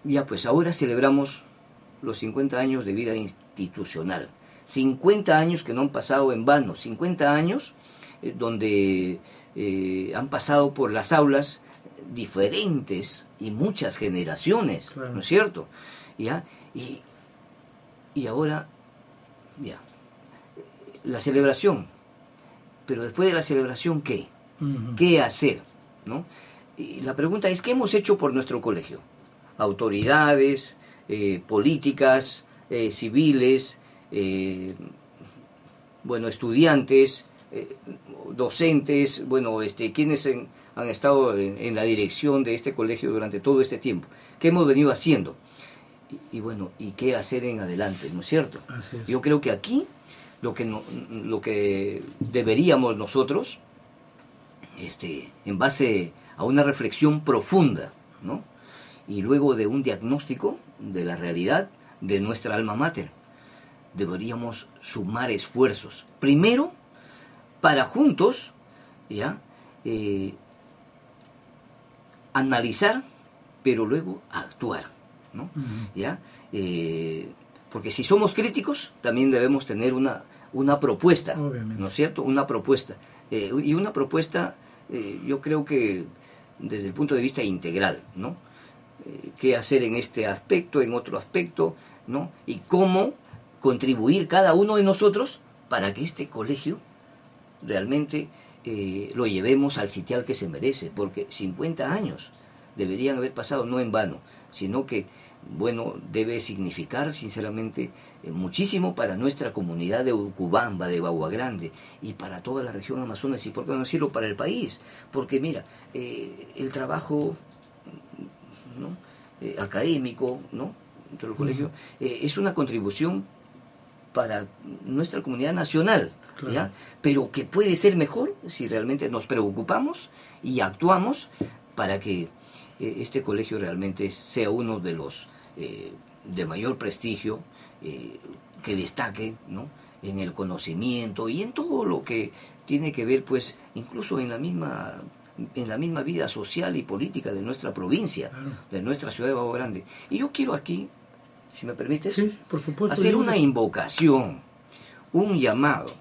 ya pues ahora celebramos los 50 años de vida institucional. 50 años que no han pasado en vano, 50 años donde han pasado por las aulas diferentes y muchas generaciones, Claro. ¿no es cierto? ¿Ya? Y ahora, ya, la celebración. Pero después de la celebración, ¿qué? Uh-huh. ¿Qué hacer? ¿No? Y la pregunta es, ¿qué hemos hecho por nuestro colegio? Autoridades, políticas, civiles, bueno, estudiantes, docentes, bueno, quienes han estado en la dirección de este colegio durante todo este tiempo. ¿Qué hemos venido haciendo? Y bueno, ¿y qué hacer en adelante? ¿No es cierto? Así es. Yo creo que aquí lo que deberíamos nosotros, en base a una reflexión profunda, ¿no? Y luego de un diagnóstico de la realidad de nuestra alma mater, deberíamos sumar esfuerzos. Primero, para juntos, ¿ya? Analizar, pero luego actuar, ¿no? ¿Ya? Porque si somos críticos, también debemos tener una propuesta, obviamente, ¿no es cierto? Una propuesta. Y una propuesta, yo creo que desde el punto de vista integral, ¿no? Qué hacer en este aspecto, en otro aspecto, ¿no? Y cómo contribuir cada uno de nosotros para que este colegio realmente lo llevemos al sitial que se merece, porque 50 años deberían haber pasado no en vano, sino que, bueno, debe significar sinceramente muchísimo para nuestra comunidad de Urubamba, de Bagua Grande, y para toda la región Amazonas, y por qué no decirlo, para el país, porque mira, el trabajo, ¿no? Académico, ¿no? Dentro del colegio, es una contribución para nuestra comunidad nacional, claro. ¿Ya? Pero que puede ser mejor si realmente nos preocupamos y actuamos para que este colegio realmente sea uno de los de mayor prestigio, que destaque, ¿no? En el conocimiento y en todo lo que tiene que ver, pues, incluso en la misma vida social y política de nuestra provincia, claro, de nuestra ciudad de Bagua Grande. Y yo quiero aquí, si me permites, sí, por supuesto, hacer una invocación, un llamado,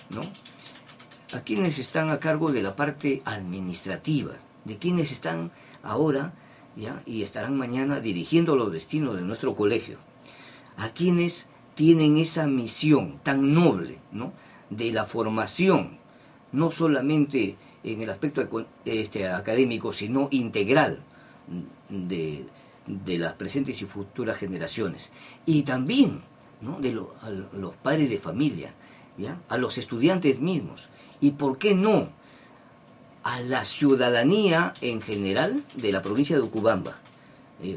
¿no? A quienes están a cargo de la parte administrativa, de quienes están ahora, ¿ya? Y estarán mañana dirigiendo los destinos de nuestro colegio, a quienes tienen esa misión tan noble, ¿no? De la formación, no solamente en el aspecto académico, sino integral de las presentes y futuras generaciones, y también, ¿no? A los padres de familia, ¿ya? A los estudiantes mismos, y por qué no a la ciudadanía en general de la provincia de Urubamba,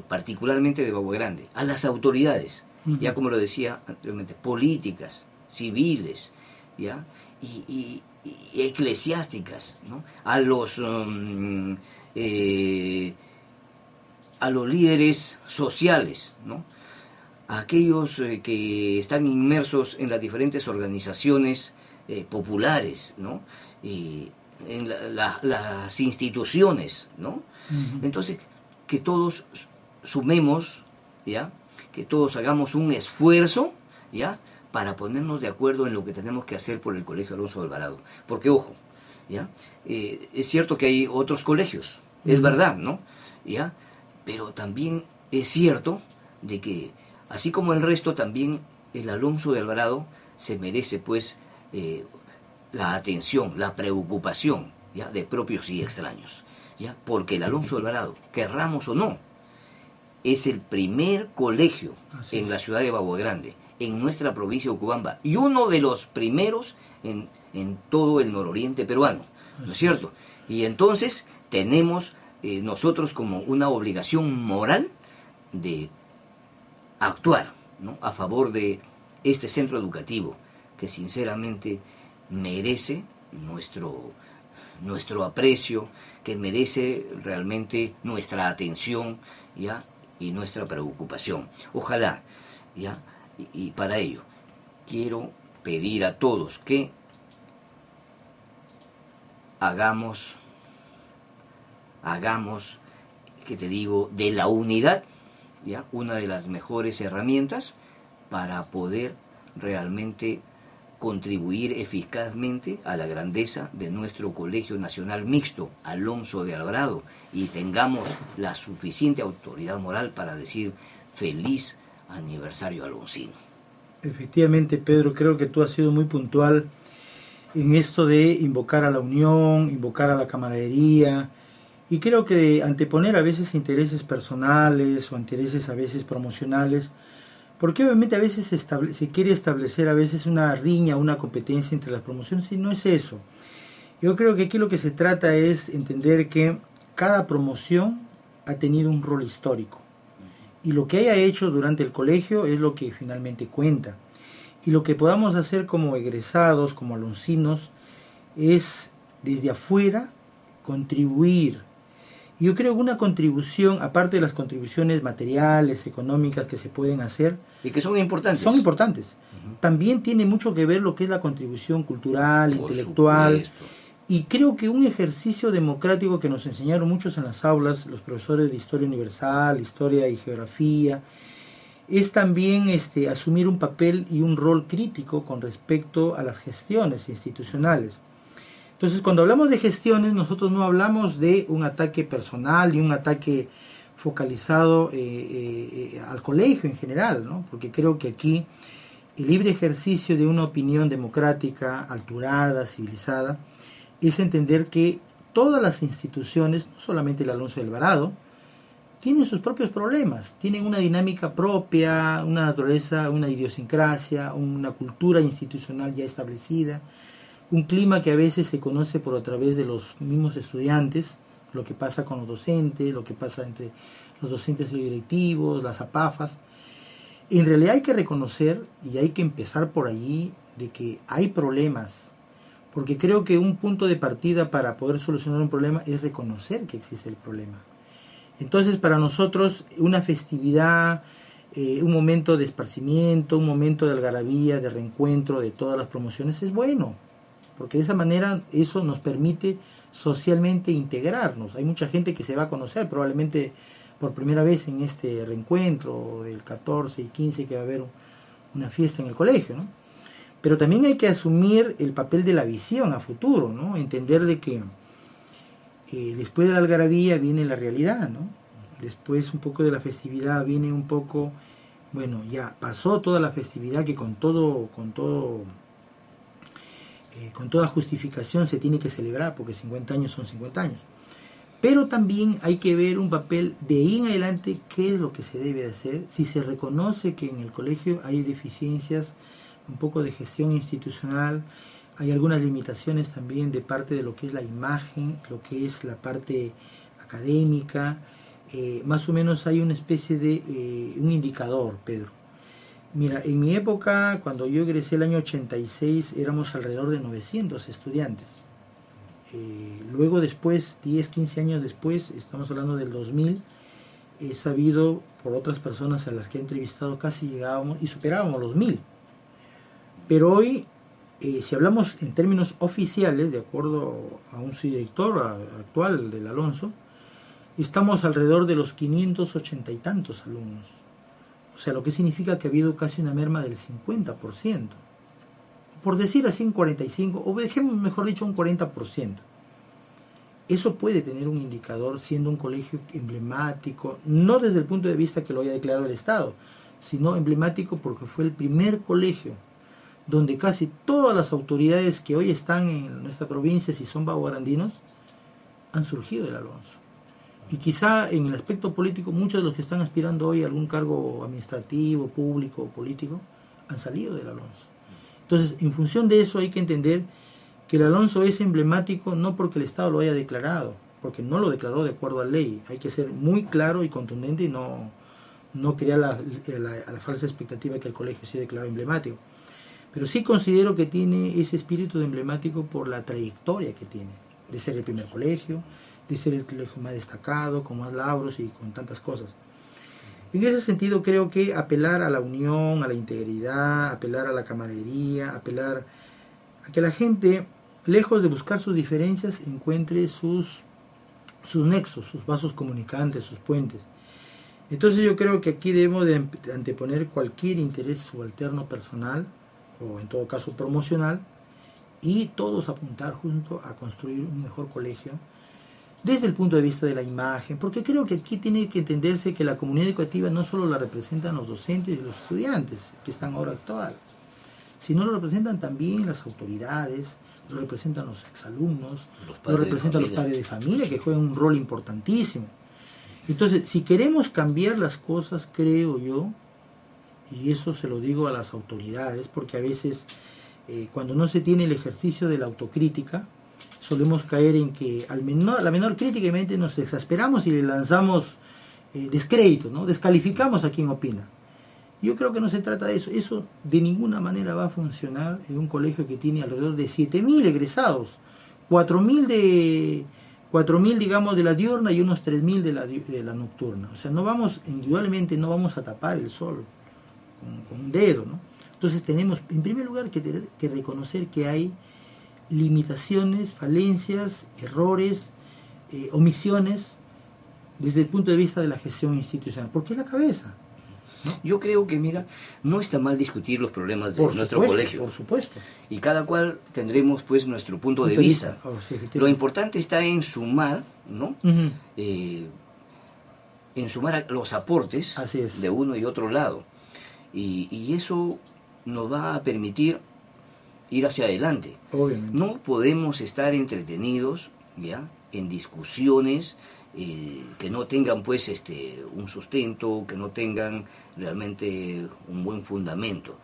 particularmente de Bagua Grande, a las autoridades, ya como lo decía anteriormente, políticas, civiles, ¿ya? Y eclesiásticas, ¿no? A los líderes sociales, ¿no? A aquellos que están inmersos en las diferentes organizaciones populares, ¿no? En las instituciones, ¿no? Entonces, que todos sumemos, ¿ya? Que todos hagamos un esfuerzo, ¿ya? Para ponernos de acuerdo en lo que tenemos que hacer por el Colegio Alonso de Alvarado. Porque, ojo, ¿ya? Es cierto que hay otros colegios, es verdad, ¿no? ¿Ya? Pero también es cierto de que, así como el resto, también el Alonso de Alvarado se merece, pues, la atención, la preocupación, ¿ya? De propios y extraños, ¿ya? Porque el Alonso de Alvarado, querramos o no, es el primer colegio en la ciudad de Bagua Grande, en nuestra provincia de Urubamba, y uno de los primeros en todo el nororiente peruano, ¿no es cierto? Y entonces tenemos nosotros como una obligación moral de actuar, ¿no? A favor de este centro educativo, que sinceramente merece nuestro aprecio, que merece realmente nuestra atención, ¿ya? Y nuestra preocupación. Ojalá, ¿ya? Y para ello quiero pedir a todos que hagamos, que te digo, de la unidad, ¿ya? Una de las mejores herramientas para poder realmente contribuir eficazmente a la grandeza de nuestro Colegio Nacional Mixto Alonso de Alvarado, y tengamos la suficiente autoridad moral para decir feliz aniversario alonsino. Efectivamente, Pedro, creo que tú has sido muy puntual en esto de invocar a la unión, invocar a la camaradería, y creo que anteponer a veces intereses personales o intereses a veces promocionales, porque obviamente a veces se quiere establecer a veces una riña, una competencia entre las promociones, y no es eso. Yo creo que aquí lo que se trata es entender que cada promoción ha tenido un rol histórico. Y lo que haya hecho durante el colegio es lo que finalmente cuenta. Y lo que podamos hacer como egresados, como alonsinos, es desde afuera contribuir. Y yo creo que una contribución, aparte de las contribuciones materiales, económicas que se pueden hacer, y que son importantes. Son importantes. También tiene mucho que ver lo que es la contribución cultural, por intelectual. Supuesto. Y creo que un ejercicio democrático que nos enseñaron muchos en las aulas, los profesores de Historia Universal, Historia y Geografía, es también asumir un papel y un rol crítico con respecto a las gestiones institucionales. Entonces, cuando hablamos de gestiones, nosotros no hablamos de un ataque personal y un ataque focalizado al colegio en general, ¿no? Porque creo que aquí el libre ejercicio de una opinión democrática, alturada, civilizada, es entender que todas las instituciones, no solamente el Alonso de Alvarado, tienen sus propios problemas, tienen una dinámica propia, una naturaleza, una idiosincrasia, una cultura institucional ya establecida, un clima que a veces se conoce por a través de los mismos estudiantes, lo que pasa con los docentes, lo que pasa entre los docentes y los directivos, las APAFAS. En realidad hay que reconocer, y hay que empezar por allí, de que hay problemas, porque creo que un punto de partida para poder solucionar un problema es reconocer que existe el problema. Entonces, para nosotros, una festividad, un momento de esparcimiento, un momento de algarabía, de reencuentro de todas las promociones es bueno, porque de esa manera eso nos permite socialmente integrarnos. Hay mucha gente que se va a conocer probablemente por primera vez en este reencuentro del 14 y 15 que va a haber una fiesta en el colegio, ¿no? Pero también hay que asumir el papel de la visión a futuro, ¿no? Entender de que después de la algarabía viene la realidad, ¿no? Después un poco de la festividad viene un poco, bueno, ya pasó toda la festividad que con toda justificación se tiene que celebrar, porque 50 años son 50 años. Pero también hay que ver un papel de ahí en adelante, qué es lo que se debe hacer, si se reconoce que en el colegio hay deficiencias, un poco de gestión institucional, hay algunas limitaciones también de parte de lo que es la imagen, lo que es la parte académica, más o menos hay una especie de un indicador, Pedro. Mira, en mi época, cuando yo egresé el año 86, éramos alrededor de 900 estudiantes. Luego después, 10, 15 años después, estamos hablando del 2000, he sabido por otras personas a las que he entrevistado, casi llegábamos y superábamos los 1000. Pero hoy, si hablamos en términos oficiales, de acuerdo a un subdirector actual del Alonso, estamos alrededor de los 580 y tantos alumnos. O sea, lo que significa que ha habido casi una merma del 50%. Por decir así, un 45%, o dejemos mejor dicho un 40%. Eso puede tener un indicador siendo un colegio emblemático, no desde el punto de vista que lo haya declarado el Estado, sino emblemático porque fue el primer colegio donde casi todas las autoridades que hoy están en nuestra provincia, si son baguarandinos, han surgido del Alonso. Y quizá en el aspecto político, muchos de los que están aspirando hoy a algún cargo administrativo, público o político, han salido del Alonso. Entonces, en función de eso hay que entender que el Alonso es emblemático no porque el Estado lo haya declarado, porque no lo declaró de acuerdo a la ley. Hay que ser muy claro y contundente y no crear la falsa expectativa que el colegio se declaró emblemático. Pero sí considero que tiene ese espíritu de emblemático por la trayectoria que tiene, de ser el primer colegio, de ser el colegio más destacado, con más lauros y con tantas cosas. En ese sentido creo que apelar a la unión, a la integridad, apelar a la camaradería, apelar a que la gente, lejos de buscar sus diferencias, encuentre sus nexos, sus vasos comunicantes, sus puentes. Entonces yo creo que aquí debemos de anteponer cualquier interés subalterno personal, o en todo caso promocional, y todos apuntar junto a construir un mejor colegio desde el punto de vista de la imagen, porque creo que aquí tiene que entenderse que la comunidad educativa no solo la representan los docentes y los estudiantes que están ahora actual, sino lo representan también las autoridades, lo representan los exalumnos, lo representan los padres de familia que juegan un rol importantísimo. Entonces, si queremos cambiar las cosas, creo yo, y eso se lo digo a las autoridades, porque a veces cuando no se tiene el ejercicio de la autocrítica, solemos caer en que la menor crítica nos exasperamos y le lanzamos descrédito, ¿no? Descalificamos a quien opina. Yo creo que no se trata de eso. Eso de ninguna manera va a funcionar en un colegio que tiene alrededor de 7.000 egresados, 4.000 digamos de la diurna y unos 3.000 de la nocturna. O sea, indudablemente no vamos a tapar el sol con un dedo, ¿no? Entonces tenemos en primer lugar que reconocer que hay limitaciones, falencias, errores, omisiones desde el punto de vista de la gestión institucional, porque es la cabeza, ¿no? Yo creo que, mira, no está mal discutir los problemas de nuestro colegio. Por supuesto. Y cada cual tendremos, pues, nuestro punto de vista. Sí, lo importante está en sumar, ¿no? Uh-huh. En sumar los aportes de uno y otro lado. Y eso nos va a permitir ir hacia adelante. Obviamente. No podemos estar entretenidos, ¿ya?, en discusiones que no tengan pues un sustento, que no tengan realmente un buen fundamento.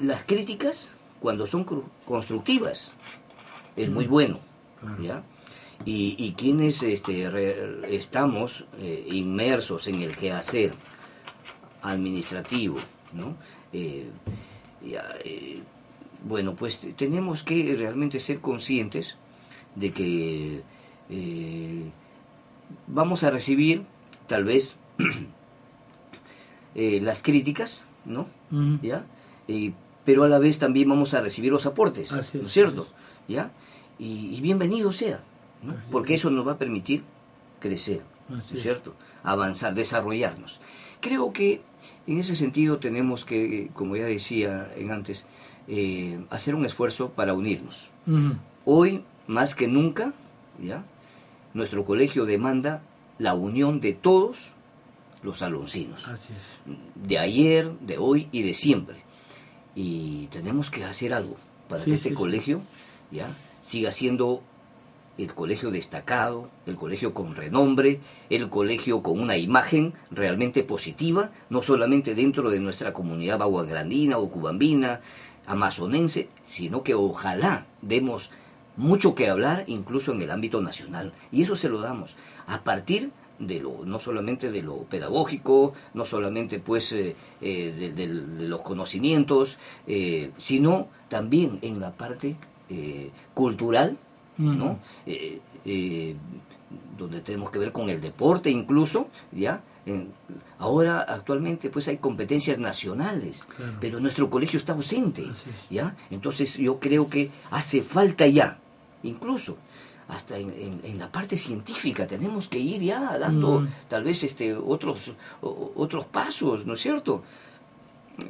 Las críticas, cuando son constructivas, es muy bueno, claro. ¿ya? Y quienes estamos inmersos en el quehacer administrativo, ¿no? Bueno, pues tenemos que realmente ser conscientes de que vamos a recibir tal vez las críticas, ¿no? Uh-huh. ¿Ya? Pero a la vez también vamos a recibir los aportes, ¿no es cierto? ¿Ya? Y bienvenido sea, ¿no? Porque eso nos va a permitir crecer, ¿no es cierto? Avanzar, desarrollarnos. Creo que en ese sentido tenemos que, como ya decía antes, hacer un esfuerzo para unirnos. Uh-huh. Hoy, más que nunca, ¿ya?, nuestro colegio demanda la unión de todos los aloncinos. Así es. De ayer, de hoy y de siempre. Y tenemos que hacer algo para que este colegio, ¿ya?, siga siendo el colegio destacado, el colegio con renombre, el colegio con una imagen realmente positiva, no solamente dentro de nuestra comunidad baguangrandina o cubambina, amazonense, sino que ojalá demos mucho que hablar incluso en el ámbito nacional. Y eso se lo damos a partir de no solamente de lo pedagógico, no solamente pues de los conocimientos, sino también en la parte cultural, ¿no? Donde tenemos que ver con el deporte incluso, ¿ya? Ahora actualmente pues hay competencias nacionales, claro, pero nuestro colegio está ausente, ¿ya? Entonces yo creo que hace falta ya, incluso hasta en la parte científica tenemos que ir ya dando tal vez otros pasos, ¿no es cierto?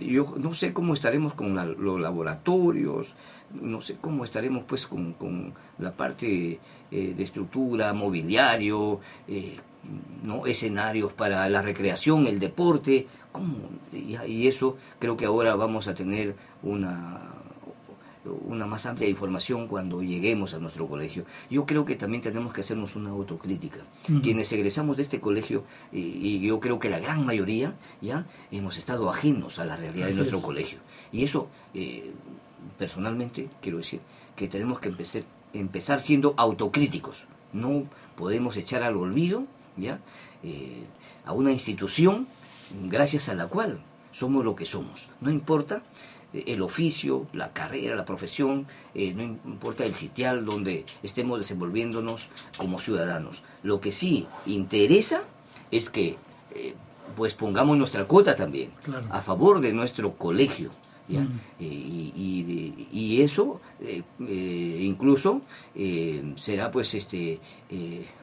Yo no sé cómo estaremos con los laboratorios, no sé cómo estaremos pues con la parte de estructura, mobiliario, ¿no?, escenarios para la recreación, el deporte, ¿cómo? Y eso creo que ahora vamos a tener una más amplia información cuando lleguemos a nuestro colegio. Yo creo que también tenemos que hacernos una autocrítica. Quienes egresamos de este colegio, y yo creo que la gran mayoría, ya hemos estado ajenos a la realidad de nuestro colegio. Y eso, personalmente, quiero decir, que tenemos que empezar siendo autocríticos. No podemos echar al olvido, ¿ya?, a una institución gracias a la cual somos lo que somos. No importa el oficio, la carrera, la profesión, no importa el sitial donde estemos desenvolviéndonos como ciudadanos. Lo que sí interesa es que pues pongamos nuestra cuota también, claro, a favor de nuestro colegio, ¿ya? Y eso incluso será pues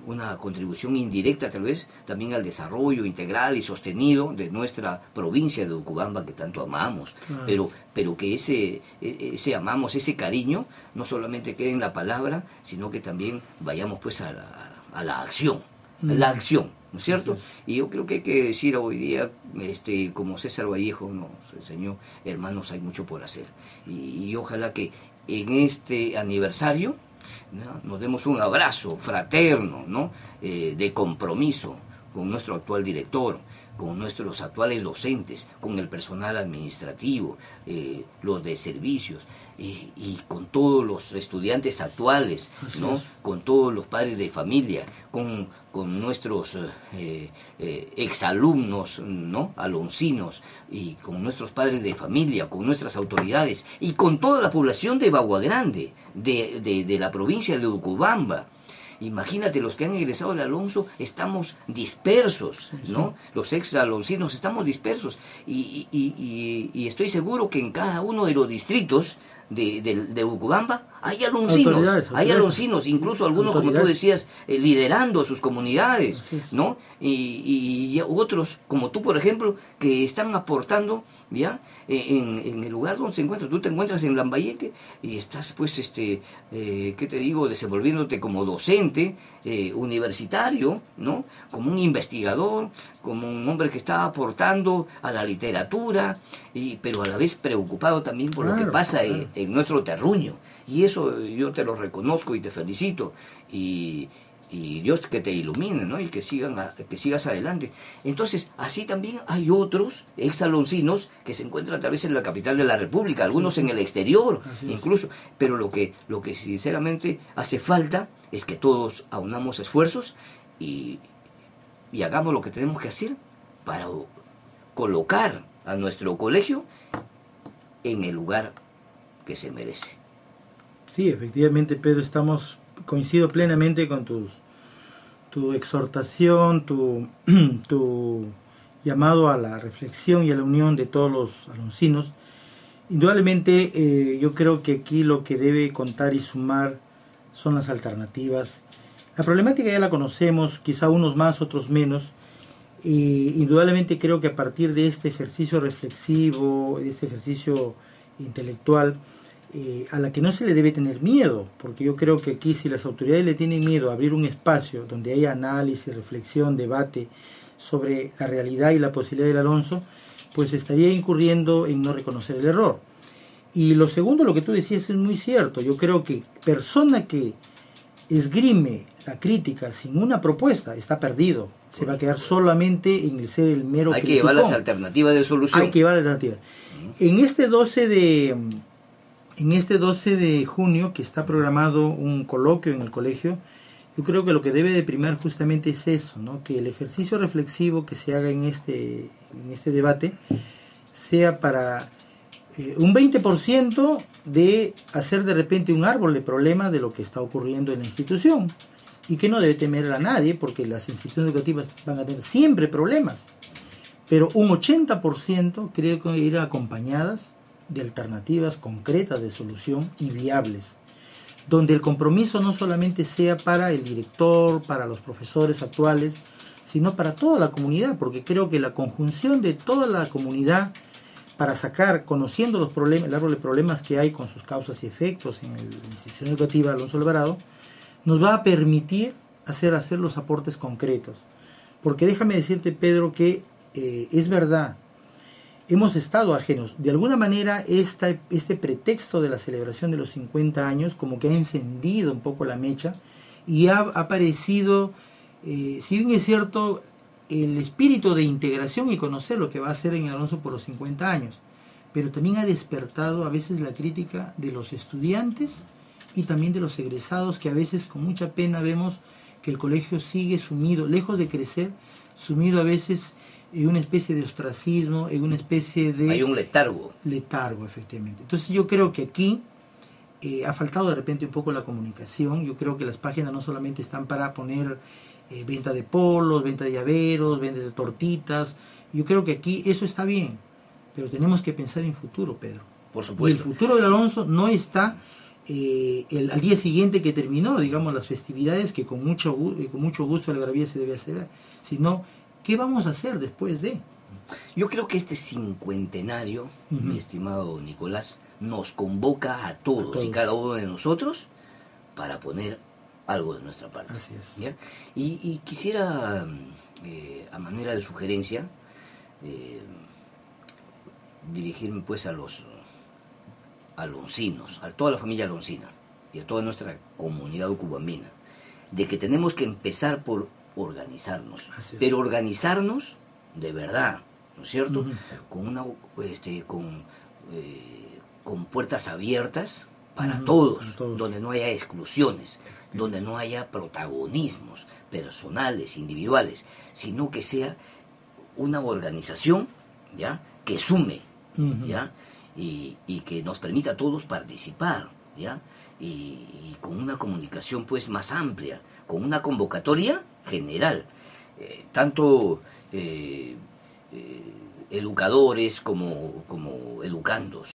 una contribución indirecta tal vez también al desarrollo integral y sostenido de nuestra provincia de Urubamba que tanto amamos, claro, pero que ese amamos, ese cariño no solamente quede en la palabra, sino que también vayamos pues a la acción, la acción, ¿no es cierto? Y yo creo que hay que decir hoy día, como César Vallejo nos enseñó, hermanos, hay mucho por hacer. Y ojalá que en este aniversario, ¿no?, nos demos un abrazo fraterno, ¿no?, de compromiso con nuestro actual director, con nuestros actuales docentes, con el personal administrativo, los de servicios, y con todos los estudiantes actuales, ¿no? Con todos los padres de familia, con nuestros exalumnos, ¿no? Aloncinos, y con nuestros padres de familia, con nuestras autoridades, y con toda la población de Bagua Grande, de la provincia de Urubamba. Imagínate, los que han egresado del Alonso estamos dispersos, ¿no? Los ex-aloncinos estamos dispersos. Y estoy seguro que en cada uno de los distritos de Urubamba hay aloncinos, incluso algunos, como tú decías, liderando sus comunidades, ¿no? Y otros, como tú, por ejemplo, que están aportando, ¿ya? En el lugar donde se encuentra. Tú te encuentras en Lambayeque y estás, pues, ¿qué te digo?, desenvolviéndote como docente, universitario, ¿no? Como un investigador, como un hombre que está aportando a la literatura, pero a la vez preocupado también por lo que pasa en nuestro terruño. Y eso yo te lo reconozco y te felicito. Y Dios que te ilumine, ¿no? Y que sigas adelante. Entonces, así también hay otros exaloncinos que se encuentran tal vez en la capital de la República, algunos en el exterior, incluso. Pero lo que sinceramente hace falta es que todos aunamos esfuerzos y hagamos lo que tenemos que hacer para colocar a nuestro colegio en el lugar que se merece. Sí, efectivamente, Pedro, coincido plenamente con tu exhortación, tu llamado a la reflexión y a la unión de todos los aloncinos. Indudablemente, yo creo que aquí lo que debe contar y sumar son las alternativas. La problemática ya la conocemos, quizá unos más, otros menos. Indudablemente creo que a partir de este ejercicio reflexivo, de este ejercicio intelectual, a la que no se le debe tener miedo, porque yo creo que aquí, si las autoridades le tienen miedo a abrir un espacio donde haya análisis, reflexión, debate sobre la realidad y la posibilidad del Alonso, pues estaría incurriendo en no reconocer el error. Y lo segundo, lo que tú decías, es muy cierto. Yo creo que persona que esgrime la crítica sin una propuesta está perdido. Se va a quedar solamente en el ser el mero criticón. Hay que llevar las alternativas de solución. Hay que llevar las alternativas. En este 12 de junio, que está programado un coloquio en el colegio, yo creo que lo que debe de primar justamente es eso, ¿no? Que el ejercicio reflexivo que se haga en este debate sea para un 20% de hacer de repente un árbol de problemas de lo que está ocurriendo en la institución, y que no debe temer a nadie, porque las instituciones educativas van a tener siempre problemas, pero un 80% creo que irán acompañadas de alternativas concretas de solución y viables, donde el compromiso no solamente sea para el director, para los profesores actuales, sino para toda la comunidad, porque creo que la conjunción de toda la comunidad para sacar, conociendo los problemas, el árbol de problemas que hay con sus causas y efectos en la institución educativa Alonso Alvarado, nos va a permitir hacer los aportes concretos. Porque déjame decirte, Pedro, que es verdad, hemos estado ajenos. De alguna manera, este pretexto de la celebración de los 50 años como que ha encendido un poco la mecha y ha aparecido, si bien es cierto, el espíritu de integración y conocer lo que va a hacer en Alonso por los 50 años, pero también ha despertado a veces la crítica de los estudiantes y también de los egresados, que a veces con mucha pena vemos que el colegio sigue sumido, lejos de crecer, sumido a veces en una especie de ostracismo, en una especie de... Hay un letargo. Letargo, efectivamente. Entonces yo creo que aquí ha faltado de repente un poco la comunicación. Yo creo que las páginas no solamente están para poner venta de polos, venta de llaveros, venta de tortitas. Yo creo que aquí eso está bien, pero tenemos que pensar en futuro, Pedro. Por supuesto. Y el futuro del Alonso no está al día siguiente que terminó, digamos, las festividades, que con mucho gusto la algarabía se debe hacer, sino ¿qué vamos a hacer después de? Yo creo que este cincuentenario, mi estimado Nicolás, nos convoca a todos y cada uno de nosotros para poner algo de nuestra parte. Así es. ¿Ya? Y quisiera, a manera de sugerencia, dirigirme pues a los aloncinos, a toda la familia aloncina y a toda nuestra comunidad cubambina, de que tenemos que empezar por organizarnos, pero organizarnos de verdad, ¿no es cierto? Con puertas abiertas, para Ujú, todos, para todos. donde no haya exclusiones, donde no haya protagonismos personales, individuales, sino que sea una organización, ¿ya?, que sume, Ujú. ¿ya?, y que nos permita a todos participar, ¿ya?, y con una comunicación pues más amplia, con una convocatoria general, tanto educadores como educandos,